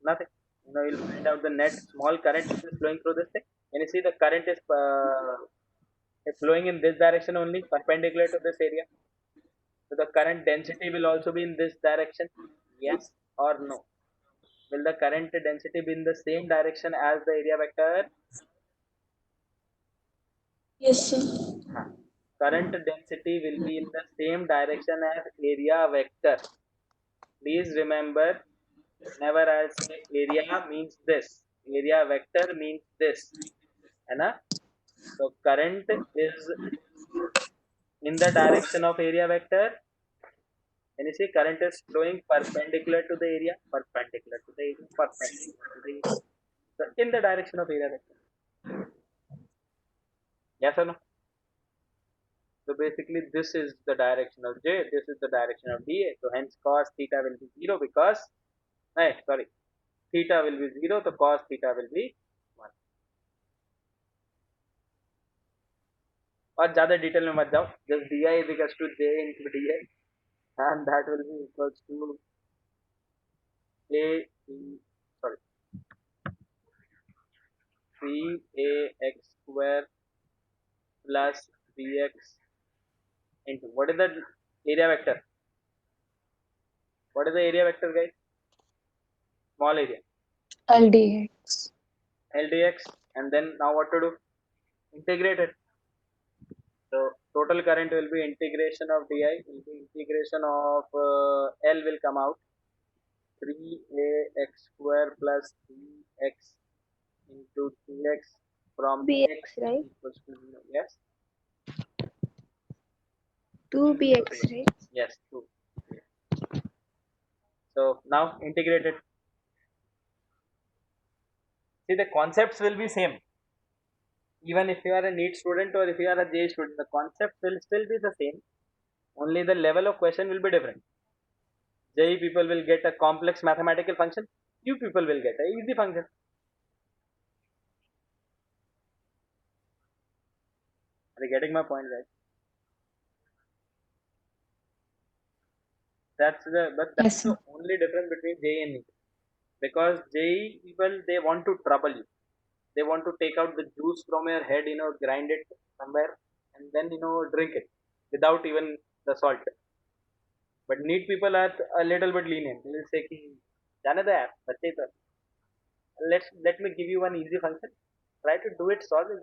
Nothing. You'll find out the net small current which is flowing through this thing. And you see the current is flowing in this direction only, perpendicular to this area. So the current density will also be in this direction. Yes or no? will the current density be in the same direction as the area vector? Yes, sir. Current density will be in the same direction as area vector. Please remember, whenever I say area means this, area vector means this. है So current is in the direction of area vector. Can you see current is flowing perpendicular to the area, perpendicular to the area, perpendicular to the area. So in the direction of area vector. Yes or no? So basically this is the direction of J, this is the direction of dA. So hence cos theta will be 0 because, theta will be 0, so cos theta will be 1. और ज़्यादा detail में मत जाओ, just di is equals to j into dA and that will be equals to a sorry 3ax square plus bx into what is the area vector? What is the area vector, guys? Small area. LDX. LDX, and then now what to do? Integrate it. So total current will be integration of di, will be integration of L will come out 3ax square plus bx into 2x from Bx, x right? equals to 0. Yes. 2bx, right? Yes, 2. So now integrate it. See, the concepts will be same. Even if you are a NEET student or if you are a JEE student, the concept will still be the same. Only the level of question will be different. JEE people will get a complex mathematical function. You people will get a easy function. Are you getting my point, right? That's Yes, the only difference between JEE and NEET. Because JEE people, they want to trouble you. They want to take out the juice from your head, grind it somewhere and then, drink it without even the salt. But NEET people are a little bit lenient. They will say, let me give you one easy function. Try to do it, solve it.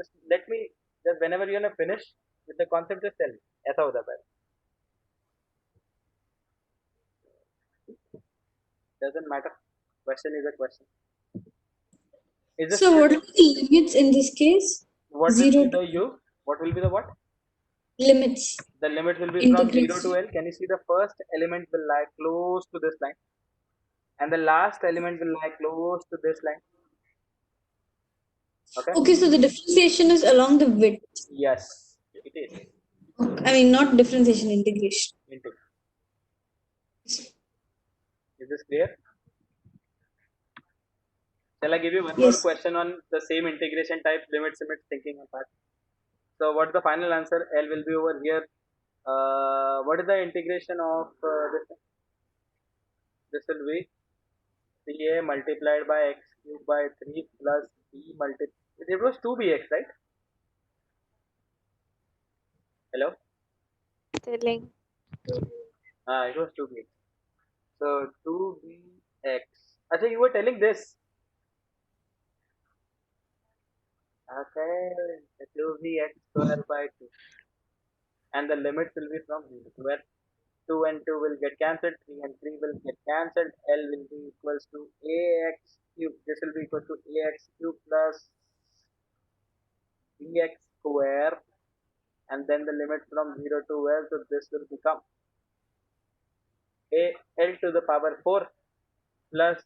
Just whenever you're gonna finish with the concept, just tell me. ऐसा होता है. Doesn't matter. Question is a question. So what are the limits in this case? What will be the u? What will be the what? Limits. The limit will be from 0 Integration. to L. Can you see the first element will lie close to this line and the last element will lie close to this line. Okay? Okay, so the differentiation is along the width. Yes, it is. I mean, not differentiation, integration. Is this clear? Shall I give you one Yes. more question on the same integration type, limits thinking apart? So what is the final answer? L will be over here. What is the integration of this? This will be 3a multiplied by x cubed by 3 plus b multiplied. It was 2bx, right? Hello? Telling. It was 2bx. So 2bx. Achha, you were telling this. Okay, 2bx square by 2. And the limits will be from 0 to where 2 and 2 will get cancelled, 3 and 3 will get cancelled, L will be equals to ax cube. This will be equal to ax cube plus bx square, and then the limit from 0 to L, so this will become L to the power 4 plus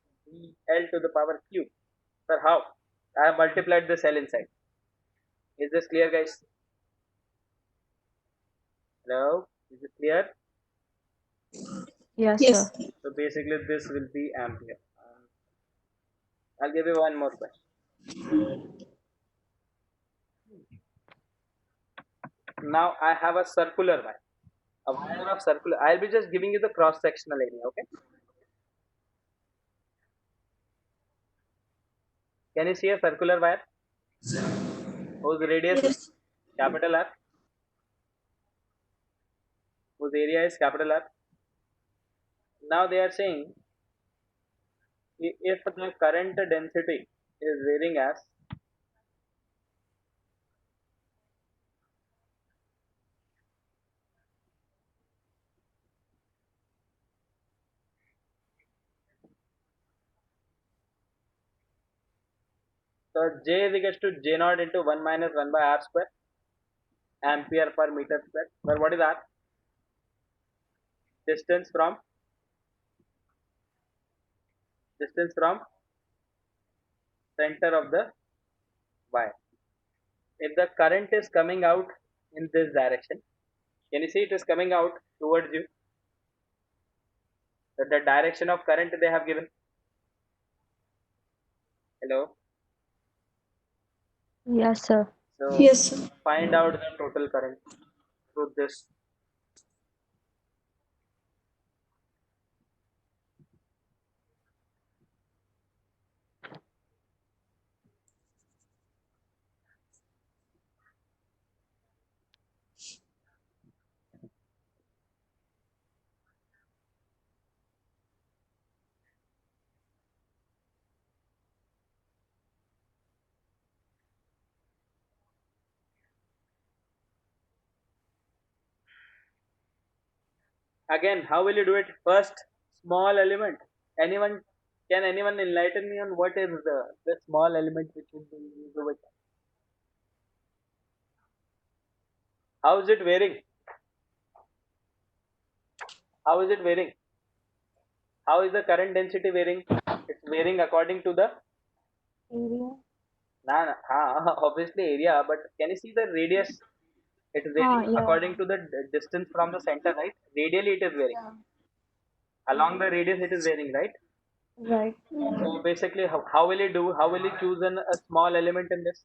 L to the power cube. Sir, how? I have multiplied this L inside. Is this clear, guys? Hello? Is it clear? Yes, Yes. sir. So basically this will be ampere. I'll give you one more question. Now I have a circular wire. A wire of circular. I'll be just giving you the cross-sectional area, okay? Can you see a circular wire? Whose radius is capital R? Whose area is capital R? Now they are saying if the current density is varying as so J is equals to J naught into 1 minus 1 by R square ampere per meter square, where what is R? Distance from center of the wire. If the current is coming out in this direction, can you see it is coming out towards you? The direction of current they have given. Hello. Yes, sir. So Yes, sir. find out the total current through this. Again, how will you do it? First, small element. Can anyone enlighten me on what is the small element which will be used over here? How is it varying? How is it varying? How is the current density varying? It's varying according to the Area. obviously area, but can you see the radius? It's varying Yeah. according to the distance from the center, right? Radially it is varying. Along the radius it is varying, right? Right. So basically, how will you do? How will you choose a small element in this?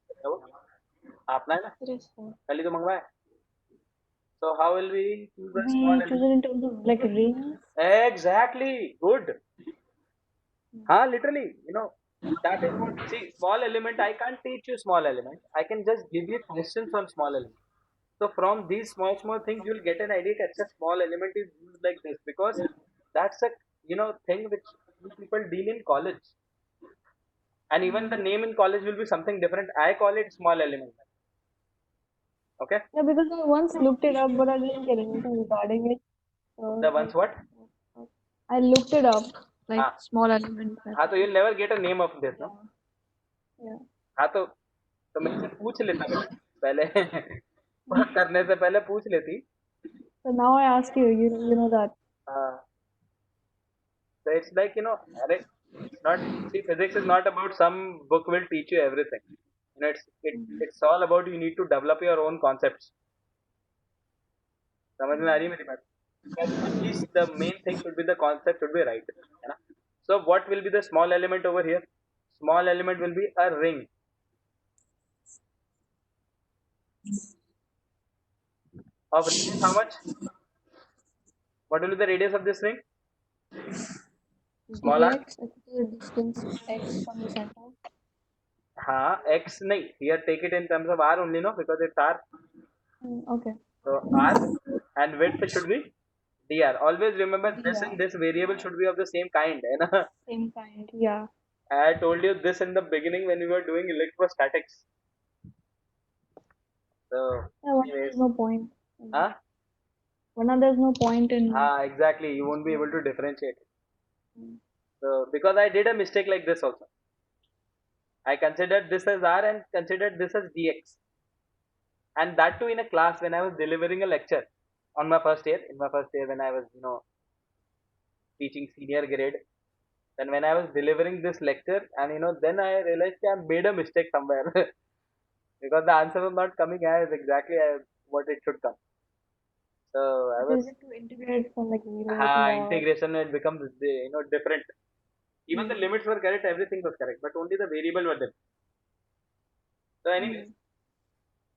आपने है ना? Yes, sir. कल ही तो मंगवाया. So how will we choose a We small choose element? it in terms of like rings. Exactly. Good. Literally, that is what. See, small element. I can't teach you small element. I can just give you questions on small element. So from these small things, you'll get an idea that a small element is used like this because that's a thing which people deal in college. And even the name in college will be something different. I call it small element. Okay. Yeah, because I once looked it up, but I didn't get anything regarding it. So The ones what? I looked it up, like Ah. small element. हाँ तो you'll never get a name of this, no? Yeah. हाँ तो मैं इसे पूछ लेता पहले बात करने से पहले पूछ लेती. So now I ask you, you know that. So it's like अरे it's not see physics is not about some book will teach you everything. It's all about you need to develop your own concepts. समझ में आ रही है मेरी बात? At least the main thing should be the concept should be right. है ना? So what will be the small element over here? Small element will be a ring. Of radius how much? What will be the radius of this ring? Small r? Dx is the distance x from the center. हाँ, x नहीं. Here take it in terms of r only, no, because it's r. Okay. So r and width should be dr. Always remember this and this variable should be of the same kind. है ना? Same kind. Yeah. I told you this in the beginning when we were doing electrostatics. So, Yeah, when anyways, there's no point. huh? When there's no point in. Exactly. You won't be able to differentiate. So, because I did a mistake like this also. I considered this as r and considered this as dx. And that too in a class when I was delivering a lecture on my first year. In my first year when I was, teaching senior grade. Then when I was delivering this lecture and then I realized I made a mistake somewhere. Because the answer was not coming as exactly as what it should come. So I was to integrate from like 0 integration it becomes different. Even the limits were correct, everything was correct, but only the variable were different. So anyways,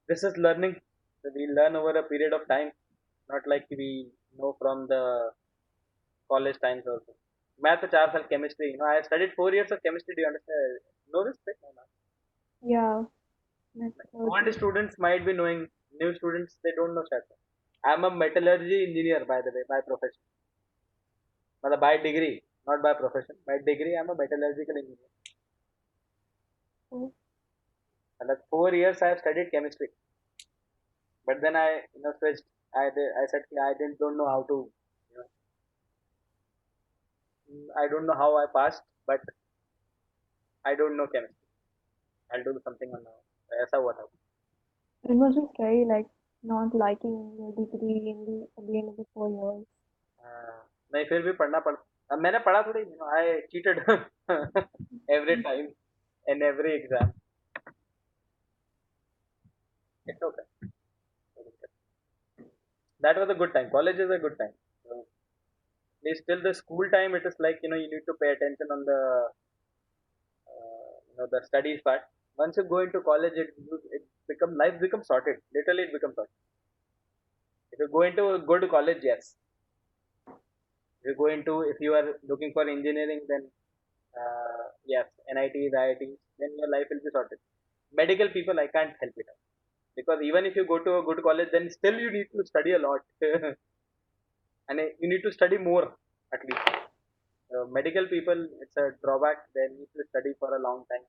this is learning. So we learn over a period of time, not like we know from the college times also. Math 4 साल chemistry. I studied 4 years of chemistry. Do you understand? Know this thing? Yeah. Old students might be knowing. New students they don't know that. I'm a metallurgy engineer by the way, by profession. By degree. not by profession. By degree, I'm a metallurgical engineer. Oh. And that 4 years I have studied chemistry, but then I switched. I said I don't know how to. You know, I don't know how I passed, but I don't know chemistry. I'll do something on now. ऐसा हुआ था. It must be scary, like not liking your degree at the end of the 4 years. नहीं फिर भी पढ़ना पड़. मैंने पढ़ा थोड़ी. I cheated every time in every exam. It's okay. That was a good time. College is a good time. So, still the school time, it is like you need to pay attention on the the studies part. Once you go into college, life becomes sorted. Literally, it becomes sorted. If you go into a good college, yes. If you are looking for engineering, then yes, NITs, IITs, then your life will be sorted. Medical people, I can't help it out. Because even if you go to a good college, then still you need to study a lot. And you need to study more, at least. Medical people, it's a drawback. They need to study for a long time.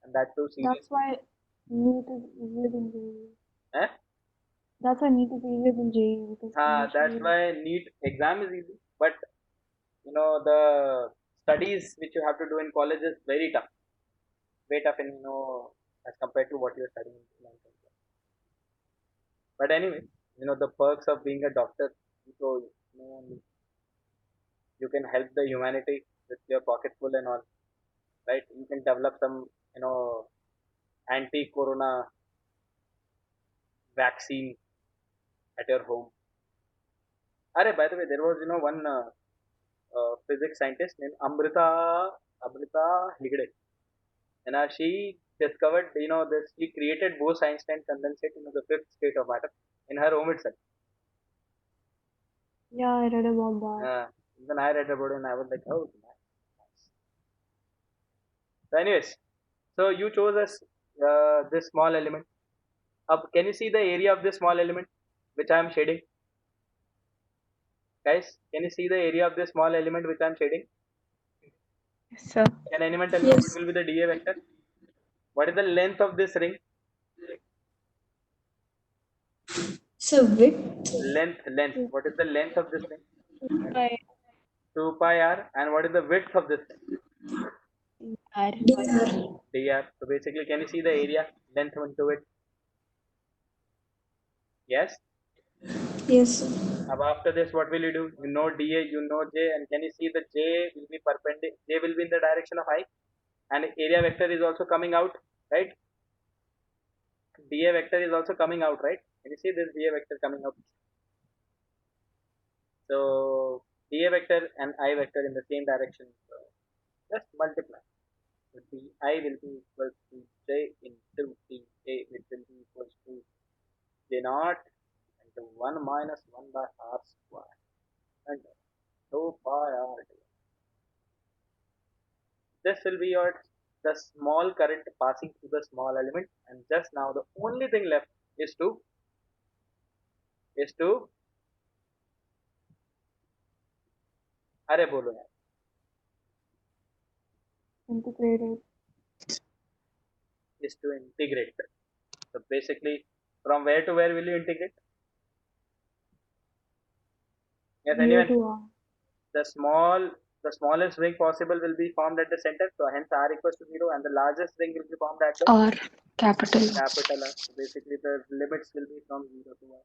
And that too serious. That's why NEET is easier than JEE. Eh? That's why NEET is easier than JEE because That's financially- why NEET exam is easy. But, the studies which you have to do in college is very tough. Way tough in, as compared to what you're studying in long term. But anyway, the perks of being a doctor. So, you can help the humanity with your pocket full and all, right? You can develop some, anti-corona vaccine at your home. By the way, there was, one physics scientist named Amrita Hegde. And she discovered, she created Bose-Einstein condensate, the fifth state of matter in her home itself. Yeah, I read about that. Then I read about it and I was like, oh, nice. So anyways, so you chose as this small element. Can you see the area of this small element which I am shading? Guys, can you see the area of this small element which I am shading? Yes, sir. Can anyone tell me Yes. what will be the dA vector? What is the length of this ring? So width, Length. What is the length of this ring? By 2 pi r. And what is the width of this ring? R. dr. dr. So basically, can you see the area, length into it? Yes. Yes, sir. After this, what will you do? You know dA, you know j, and can you see the j will be perpendicular? J will be in the direction of I, and area vector is also coming out, right? dA vector is also coming out, right? Can you see this dA vector coming out? So dA vector and I vector in the same direction. So just multiply. So dI will be equal to j into dA, which will be equal to j naught into 1 minus 1 by r square and 2 pi r. This will be the small current passing through the small element, and just now the only thing left is to अरे बोलो यार. Integrated. Is to integrate. So basically, from where to where will you integrate? Yes, DA anyone? to R. The smallest ring possible will be formed at the center, so hence r equals to 0, and the largest ring will be formed at the R, capital. capital R. So basically, the limits will be from 0 to 1.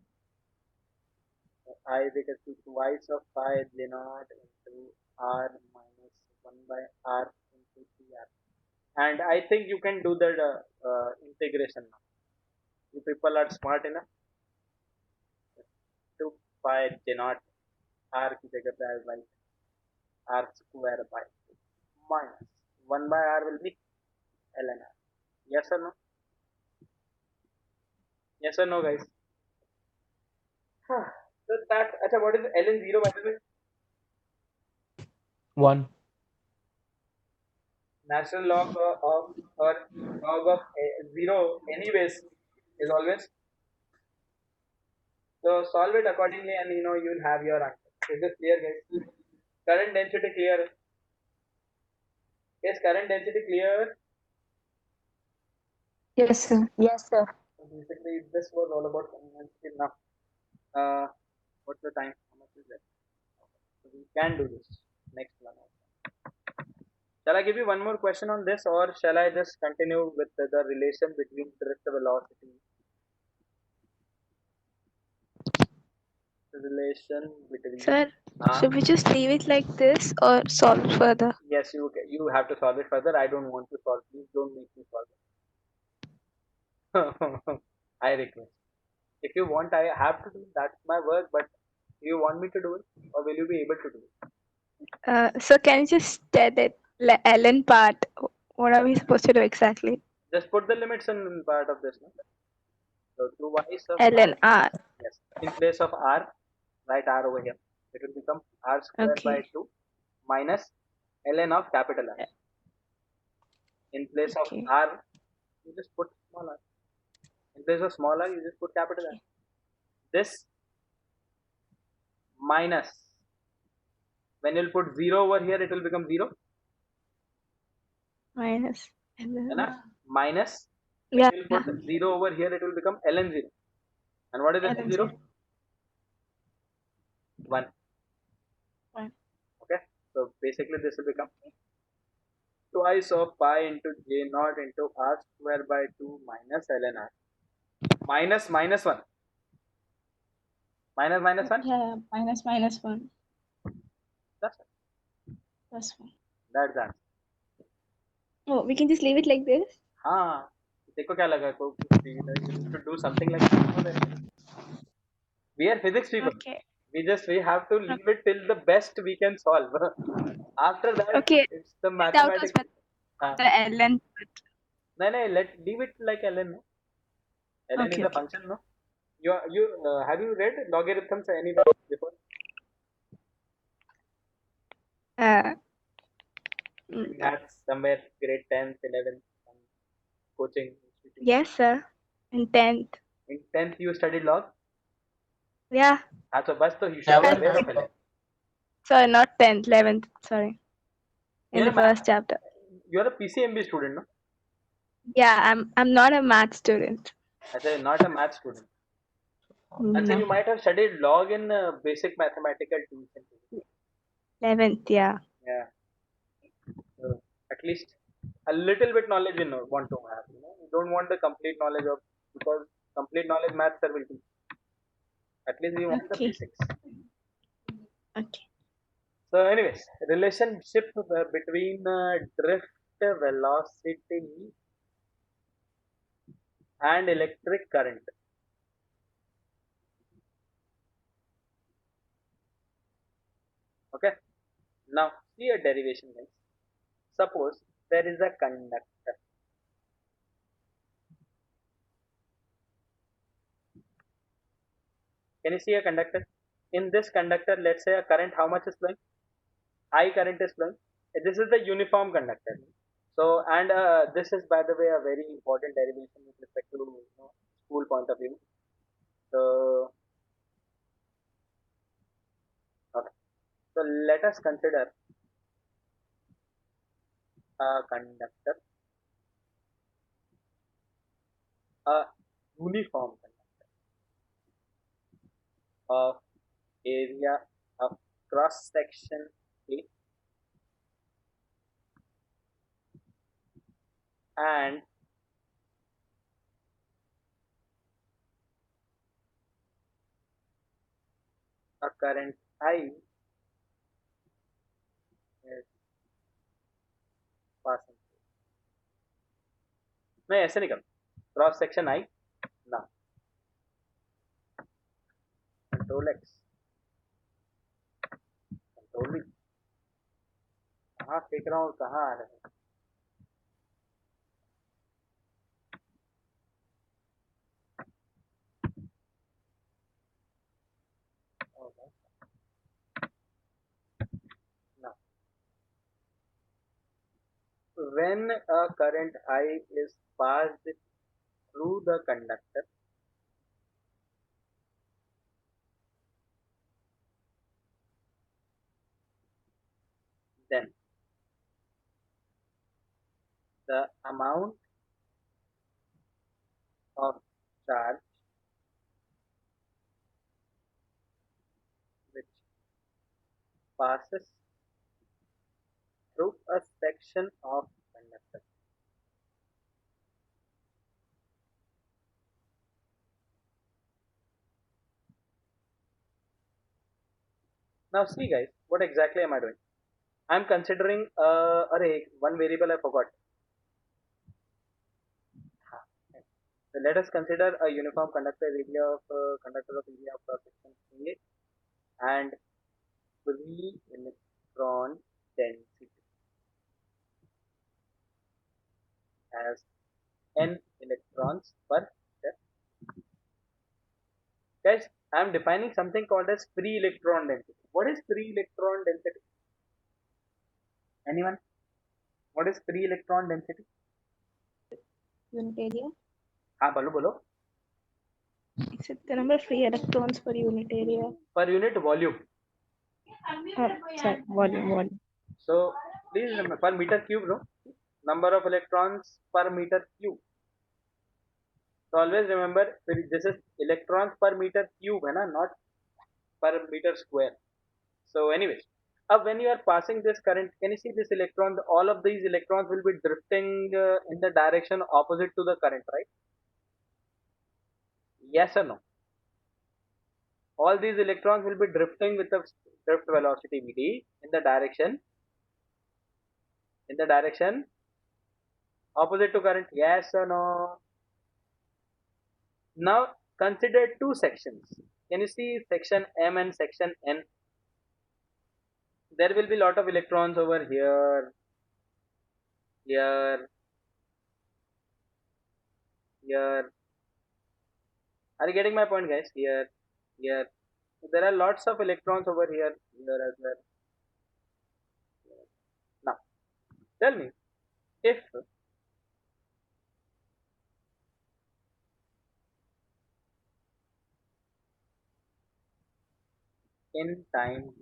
So I is equal to twice of pi j naught into r minus 1 by r into 3r. And I think you can do the integration now. You people are smart enough. 2 pi j naught r की जगह पे I write r square by minus 1 by r will be ln r. Yes or no? Yes or no, guys? So that, what is ln 0 by the way? 1. Natural log of or log of 0 anyways is always. So solve it accordingly and you'll have your answer. Is this clear, guys? Current density clear? Is current density clear? Yes, sir. Yes, sir. So basically, this was all about current density. Now, what's the time? How much is it? So we can do this next one. Shall I give you one more question on this, or shall I just continue with the relation between drift velocity? The relation between. Sir, Ah, should we just leave it like this or solve further? yes, you have to solve it further. I don't want to solve. Please don't make me solve it. I request. If you want, I have to do. That's my work. But do you want me to do it, or will you be able to do it? So can you just tell that ln part? What are we supposed to do exactly? Just put the limits in part of this. No? So 2y of ln r. r. Yes. In place of r, write r over here. It will become r square by Okay. 2 minus ln of capital R. In place of Okay. r, you just put small r. In place of small r, you just put capital R. This minus, when you'll put 0 over here, it will become 0. Minus ln. Enough? Minus, when Yeah. you'll put 0 over here, it will become ln 0. And what is ln 0? 1. One. Okay. So basically, this will become twice of pi into j naught into r square by 2 minus ln r. Minus minus 1. Minus minus 1. Yeah, minus 1. That's it. Plus 1. That's the answer. Oh, we can just leave it like this? हाँ देखो क्या लगा को you should do something like that. We are physics people. Okay. We have to leave it till the best we can solve. After that, Okay. it's the Doubt was mathematics. with the ln part. No, leave it like ln. No? ln Okay, is a okay. function, no? You have you read logarithms anywhere before? Uh, That's somewhere grade 10th, 11th, coaching institute. yes, sir. In 10th. In 10th, you studied log. Yeah. So bus you should be aware of ln. Sorry, not 10th, 11th. Sorry. In You're the a math- first chapter. You're a PCMB student, no? Yeah, I'm not a math student. I said not a math student. And so No. you might have studied log in basic mathematical tuition. 11th, yeah. Yeah. So at least a little bit knowledge you know, want to have. You don't want the complete knowledge of because complete knowledge math sir will teach. At least we want the Okay. basics. Okay. So, anyways, relationship between drift velocity and electric current. Okay. Now, see a derivation, guys. Suppose there is a conductor. Can you see a conductor? In this conductor, let's say a current, how much is flowing? I current is flowing. This is the uniform conductor. So, and this is, by the way, a very important derivation with respect to school point of view. So, okay. So let us consider a conductor, a uniform conductor of area of cross section A and a current I is passing through. नहीं ऐसे नहीं करो cross section I ना control x control V कहाँ फेंक रहा हूँ और कहाँ आ रहा है now when a current I is passed through the conductor, then amount of charge which passes through a section of conductor. Now see guys, what exactly am I doing? I'm considering one variable I forgot. So let us consider a uniform conductor area of conductor of area of cross section A and free electron density as n electrons per meter. Guys, I am defining something called as free electron density. What is free electron density? Anyone? What is free electron density? Unit area. हाँ बोलो बोलो. Is it the number of free electrons per unit area? Per unit volume. Sorry, volume. So please remember per meter cube, no? Number of electrons per meter cube. So always remember this is electrons per meter cube, है ना? Not per meter square. So anyways, when you are passing this current, can you see this electron? All of these electrons will be drifting in the direction opposite to the current, right? Yes or no? All these electrons will be drifting with the drift velocity Vd in the direction opposite to current. Yes or no? Now consider two sections. Can you see section M and section N? There will be lot of electrons over here, here. Are you getting my point, guys? Here. There are lots of electrons over here as well. Now, tell me, if in time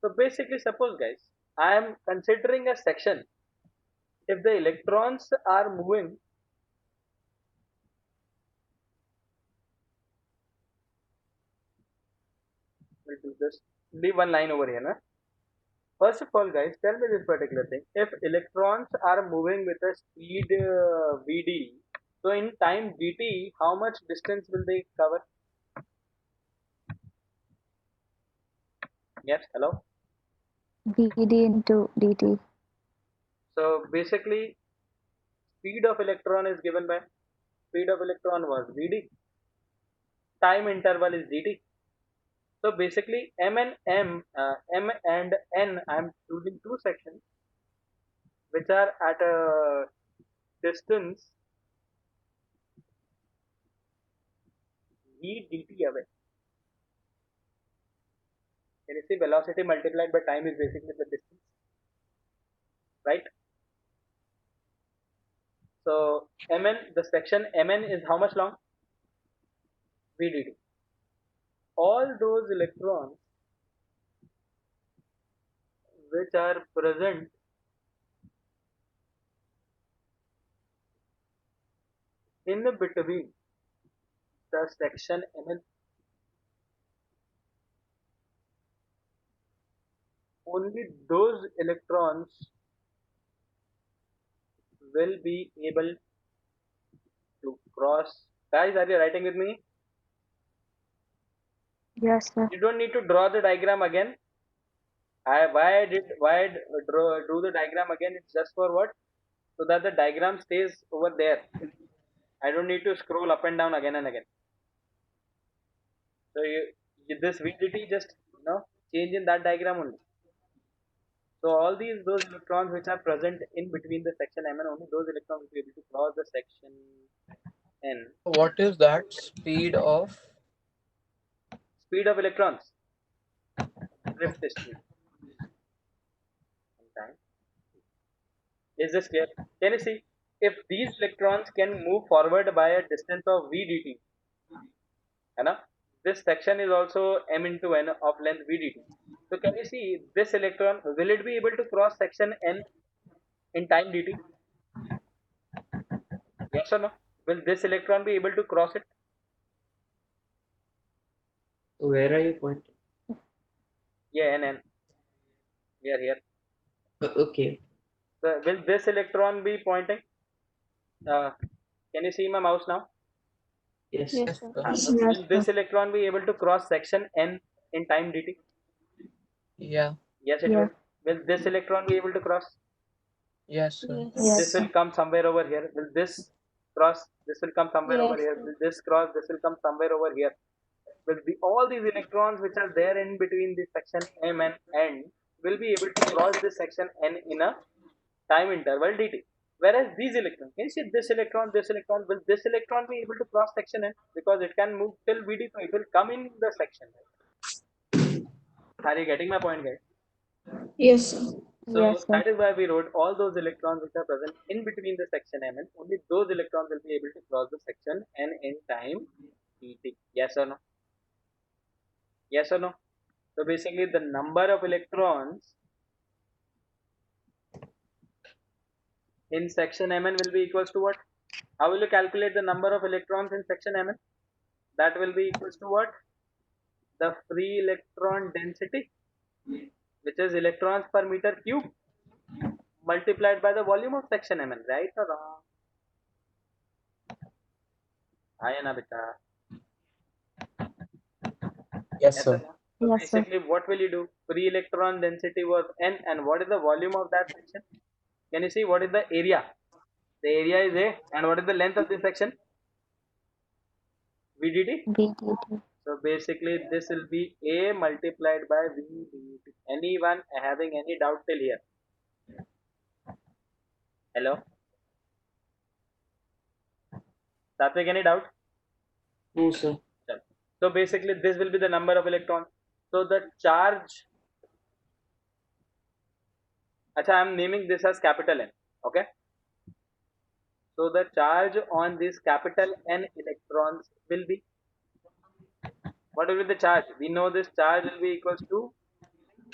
so basically suppose guys, I am considering a section. If the electrons are moving we'll do this, leave one line over here, na? First of all guys, tell me this particular thing. If electrons are moving with a speed Vd, so in time dt, how much distance will they cover? Yes, hello? Vd into dt. So basically, speed of electron is given by speed of electron was Vd. Time interval is dt. So basically, M and N, I am choosing two sections which are at a distance v dt away. Can you see velocity multiplied by time is basically the distance, right? So the section Mn is how much long? Vdt. All those electrons which are present in between the section Mn, only those electrons will be able to cross. Guys, are you writing with me? Yes, sir. You don't need to draw the diagram again. Why do the diagram again? It's just for what? So that the diagram stays over there. I don't need to scroll up and down again and again. So this VDT just change in that diagram only. So all those electrons which are present in between the section M and only those electrons will be able to cross the section N. What is that speed of? Speed of electrons. Drift speed. Is this clear? Can you see? If these electrons can move forward by a distance of v dt, this section is also m into n of length vdt. So can you see this electron, will it be able to cross section n in time dt? Yes or no? Will this electron be able to cross it? Where are you pointing? Yeah, n. We are here. Okay. So will this electron be pointing? Can you see my mouse now? Yes. Yes, sir. Yes, Will this electron be able to cross section n in time dt? Yeah. Yes, it Yes. will. Will this electron be able to cross? Yes, sir. Yes. This will come somewhere over here. Will this cross? This will come somewhere over here. Will this cross? This will come somewhere over here. Will be all these electrons which are there in between this section m and n will be able to cross this section n in a time interval dt. Whereas these electrons, can you see this electron, will this electron be able to cross section n? Because it can move till vd, so it will come in the section. Are you getting my point, guys? yes, sir. So Yes, sir. that is why we wrote all those electrons which are present in between the section m and only those electrons will be able to cross the section n in time dt. Yes or no? Yes or no? So basically the number of electrons in section Mn will be equals to what? How will you calculate the number of electrons in section Mn? That will be equals to what? The free electron density, which is electrons per meter cube, multiplied by the volume of section Mn, right or wrong? Ayana beta. Yes, Yes sir. or no? So Yes, sir. basically what will you do? Free electron density was N, and what is the volume of that section? Can you see what is the area? The area is A, and what is the length of this section? VDT. BTT. So basically this will be A multiplied by VDT. Anyone having any doubt till here? Hello? Satvik, any doubt? No, sir. So basically this will be the number of electrons. So the charge, acha, I am naming this as capital N. Okay. So the charge on these capital N electrons will be, what will be the charge? We know this charge will be equals to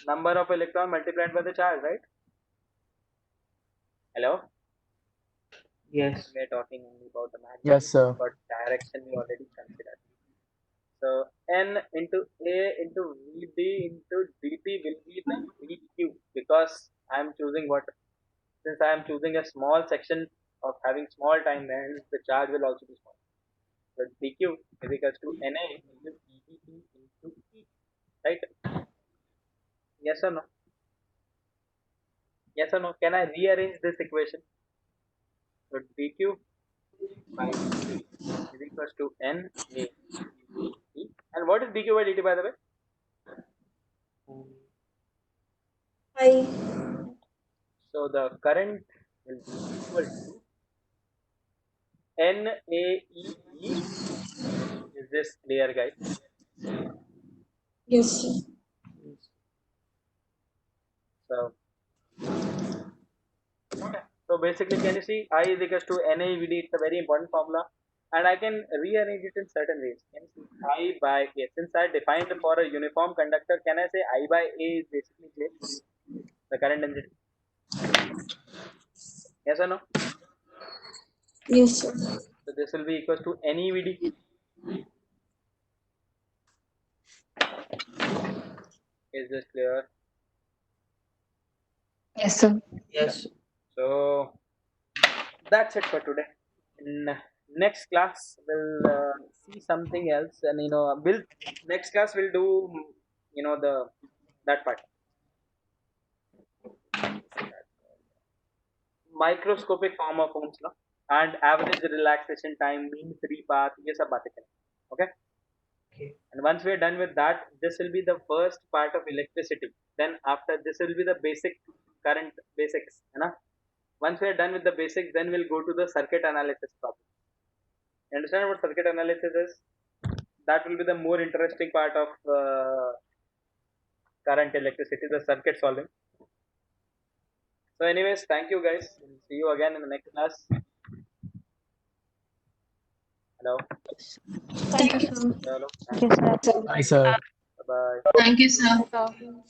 number of electron multiplied by the charge, right? Hello? Yes. We are talking only about the magnitude, Yes, sir. but direction we already considered. So N into A into VD into DT will be the VQ, because I am choosing what? Since I am choosing a small section of having small time, then the charge will also be small. So DQ is equals to NA into DT into E, right? Yes or no? Yes or no? Can I rearrange this equation? So DQ by dt is equals to NA dt. And what is dq by dt, by the way? I, So the current will be equal to NAEE. Is this clear, guys? yes, sir. So okay. So basically, can you see I is equals to NAVD? It's a very important formula, and I can rearrange it in certain ways. Can you see I by A? Since I defined for a uniform conductor, can I say I by A is basically J, the current density? Yes or no? Yes, sir. So this will be equals to NEVD. Is this clear? Yes, sir. Yes. So that's it for today. In next class, we'll see something else, and we'll next class we'll do the that part, microscopic form of Ohm's law and average relaxation time, mean free path. ये सब बातें करें. Okay. Okay. And once we are done with that, this will be the first part of electricity. Then after this will be the basic current basics, है ना? Once we are done with the basics, then we'll go to the circuit analysis problem. You understand what circuit analysis is? That will be the more interesting part of current electricity, the circuit solving. So anyways, thank you guys. We'll see you again in the next class. Hello. Thank you. चलो Yes, sir. Bye, sir. Bye. Thank you, sir.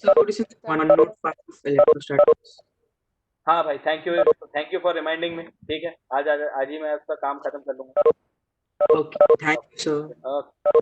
So what is it? One note five electrostatics. हाँ भाई, thank you for reminding me. ठीक है, आज ही मैं उसका काम खत्म कर लूंगा. Okay, thank you, sir. Okay.